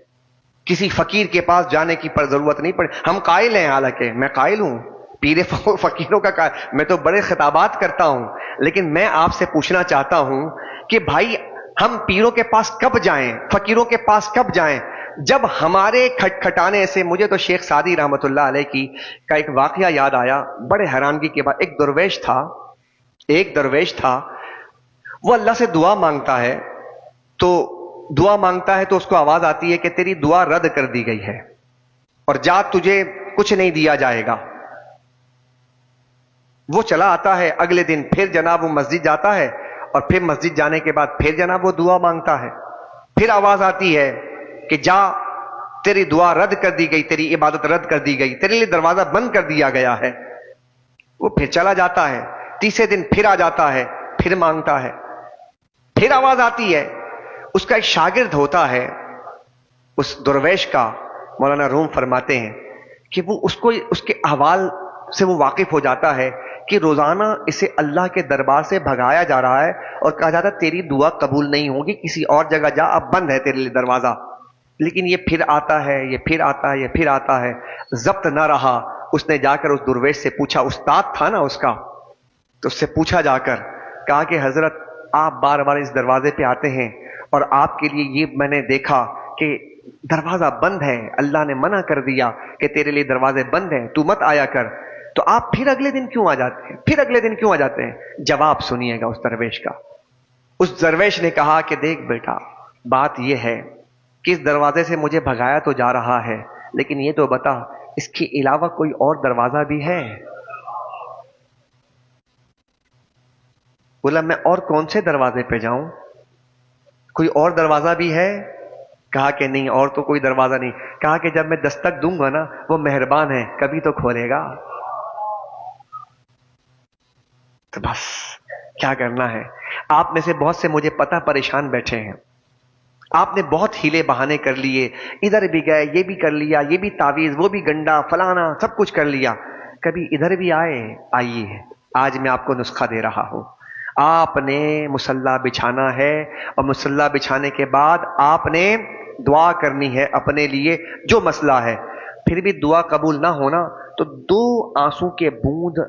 کسی فقیر کے پاس جانے کی ضرورت نہیں پڑے۔ ہم قائل ہیں، حالانکہ میں قائل ہوں پیر فقیروں کا قائل، میں تو بڑے خطابات کرتا ہوں، لیکن میں آپ سے پوچھنا چاہتا ہوں کہ بھائی ہم پیروں کے پاس کب جائیں، فقیروں کے پاس کب جائیں؟ جب ہمارے کھٹکھٹانے سے، مجھے تو شیخ سعدی رحمت اللہ علیہ کا ایک واقعہ یاد آیا بڑے حیرانگی کے بعد۔ ایک درویش تھا، وہ اللہ سے دعا مانگتا ہے تو اس کو آواز آتی ہے کہ تیری دعا رد کر دی گئی ہے اور جا تجھے کچھ نہیں دیا جائے گا۔ وہ چلا آتا ہے، اگلے دن پھر جناب وہ مسجد جاتا ہے، اور پھر مسجد جانے کے بعد پھر جناب وہ دعا مانگتا ہے۔ پھر آواز آتی ہے کہ جا تیری دعا رد کر دی گئی، تیری عبادت رد کر دی گئی، تیرے لیے دروازہ بند کر دیا گیا ہے. وہ پھر چلا جاتا ہے، تیسرے دن پھر آ جاتا ہے، پھر مانگتا ہے، پھر آواز آتی ہے. اس کا ایک شاگرد ہوتا ہے اس درویش کا، مولانا روم فرماتے ہیں کہ وہ اس کے احوال سے وہ واقف ہو جاتا ہے کہ روزانہ اسے اللہ کے دربار سے بھگایا جا رہا ہے اور کہا جاتا ہے تیری دعا قبول نہیں ہوگی، کسی اور جگہ جا، اب بند ہے تیرے لیے دروازہ. لیکن یہ پھر آتا ہے، یہ پھر آتا ہے، یہ پھر آتا ہے. ضبط نہ رہا، اس نے جا کر اس درویش سے پوچھا، استاد تھا نا اس کا، تو اس سے پوچھا جا کر، کہا کہ حضرت آپ بار بار اس دروازے پہ آتے ہیں اور آپ کے لیے یہ میں نے دیکھا کہ دروازہ بند ہے، اللہ نے منع کر دیا کہ تیرے لیے دروازے بند ہیں، تو مت آیا کر، تو آپ پھر اگلے دن کیوں آ جاتے ہیں؟ پھر اگلے دن کیوں آ جاتے ہیں؟ جواب سنیے گا اس درویش کا. اس درویش نے کہا کہ دیکھ بیٹا، بات یہ ہے کہ اس دروازے سے مجھے بھگایا تو جا رہا ہے، لیکن یہ تو بتا اس کے علاوہ کوئی اور دروازہ بھی ہے؟ بولا میں اور کون سے دروازے پہ جاؤں، کوئی اور دروازہ بھی ہے؟ کہا کہ نہیں، اور تو کوئی دروازہ نہیں. کہا کہ جب میں دستک دوں گا نا، وہ مہربان ہے، کبھی تو کھولے گا. تو بس کیا کرنا ہے. آپ میں سے بہت سے مجھے پتہ پریشان بیٹھے ہیں، آپ نے بہت ہیلے بہانے کر لیے، ادھر بھی گئے، یہ بھی کر لیا، یہ بھی تعویذ، وہ بھی گنڈا، فلانا، سب کچھ کر لیا. کبھی ادھر بھی آئیے، آج میں آپ کو نسخہ دے رہا ہوں. آپ نے مصلی بچھانا ہے اور مصلی بچھانے کے بعد آپ نے دعا کرنی ہے اپنے لیے جو مسئلہ ہے. پھر بھی دعا قبول نہ ہونا تو 2 آنسو کے بوند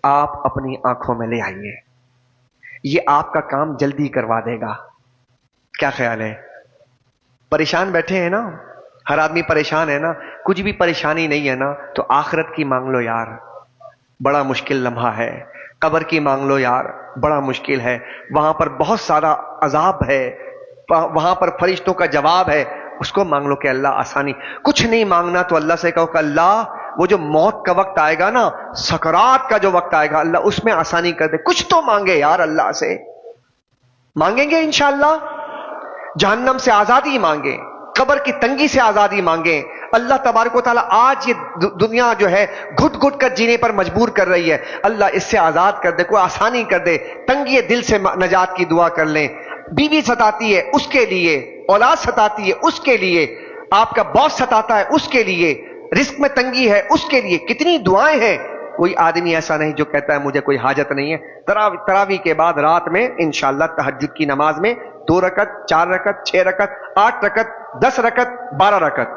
آپ اپنی آنکھوں میں لے آئیے، یہ آپ کا کام جلدی کروا دے گا. کیا خیال ہے؟ پریشان بیٹھے ہیں نا، ہر آدمی پریشان ہے نا. کچھ بھی پریشانی نہیں ہے نا تو آخرت کی مانگ لو یار، بڑا مشکل لمحہ ہے. قبر کی مانگ لو یار، بڑا مشکل ہے. وہاں پر بہت سارا عذاب ہے، وہاں پر فرشتوں کا جواب ہے، اس کو مانگ لو کہ اللہ آسانی. کچھ نہیں مانگنا تو اللہ سے کہو کہ اللہ وہ جو موت کا وقت آئے گا نا، سکرات کا جو وقت آئے گا، اللہ اس میں آسانی کر دے. کچھ تو مانگے یار، اللہ سے مانگیں گے انشاءاللہ. جہنم سے آزادی مانگیں، قبر کی تنگی سے آزادی مانگیں. اللہ تبارک و تعالیٰ آج یہ دنیا جو ہے گھٹ گھٹ کر جینے پر مجبور کر رہی ہے، اللہ اس سے آزاد کر دے، کوئی آسانی کر دے. تنگی دل سے نجات کی دعا کر لیں. بیوی ستاتی ہے اس کے لیے، اولاد ستاتی ہے اس کے لیے، آپ کا باس ستاتا ہے اس کے لیے، رزق میں تنگی ہے اس کے لیے. کتنی دعائیں ہیں. کوئی آدمی ایسا نہیں جو کہتا ہے مجھے کوئی حاجت نہیں ہے. تراویح کے بعد رات میں انشاءاللہ تہجد کی نماز میں 2 رکعت، 4 رکعت، 6 رکعت، 8 رکعت، 10 رکعت، 12 رکعت،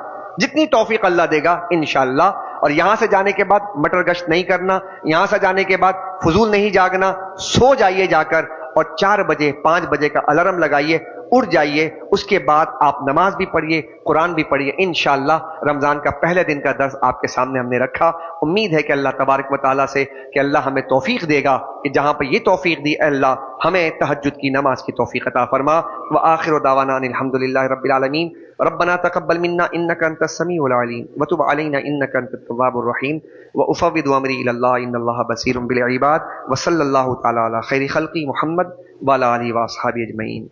جتنی توفیق اللہ دے گا انشاءاللہ. اور یہاں سے جانے کے بعد مٹر گشت نہیں کرنا، یہاں سے جانے کے بعد فضول نہیں جاگنا. سو جائیے جا کر اور 4 بجے 5 بجے کا الارم لگائیے، اٹھ جائیے. اس کے بعد آپ نماز بھی پڑھیے، قرآن بھی پڑھیے. انشاءاللہ رمضان کا پہلے دن کا درس آپ کے سامنے ہم نے رکھا. امید ہے کہ اللہ تبارک و تعالیٰ سے کہ اللہ ہمیں توفیق دے گا کہ جہاں پہ یہ توفیق دی، اے اللہ ہمیں تہجد کی نماز کی توفیق عطا فرما. وآخر دعوانا ان الحمدللہ رب العالمین. ربنا تقبل منا انك انت السميع العليم وتب علينا انك انت التواب الرحيم وافوض امري الى الله ان الله بصير بالعباد وصلى الله تعالى على خير خلقه محمد وعلى اله واصحابه اجمعين.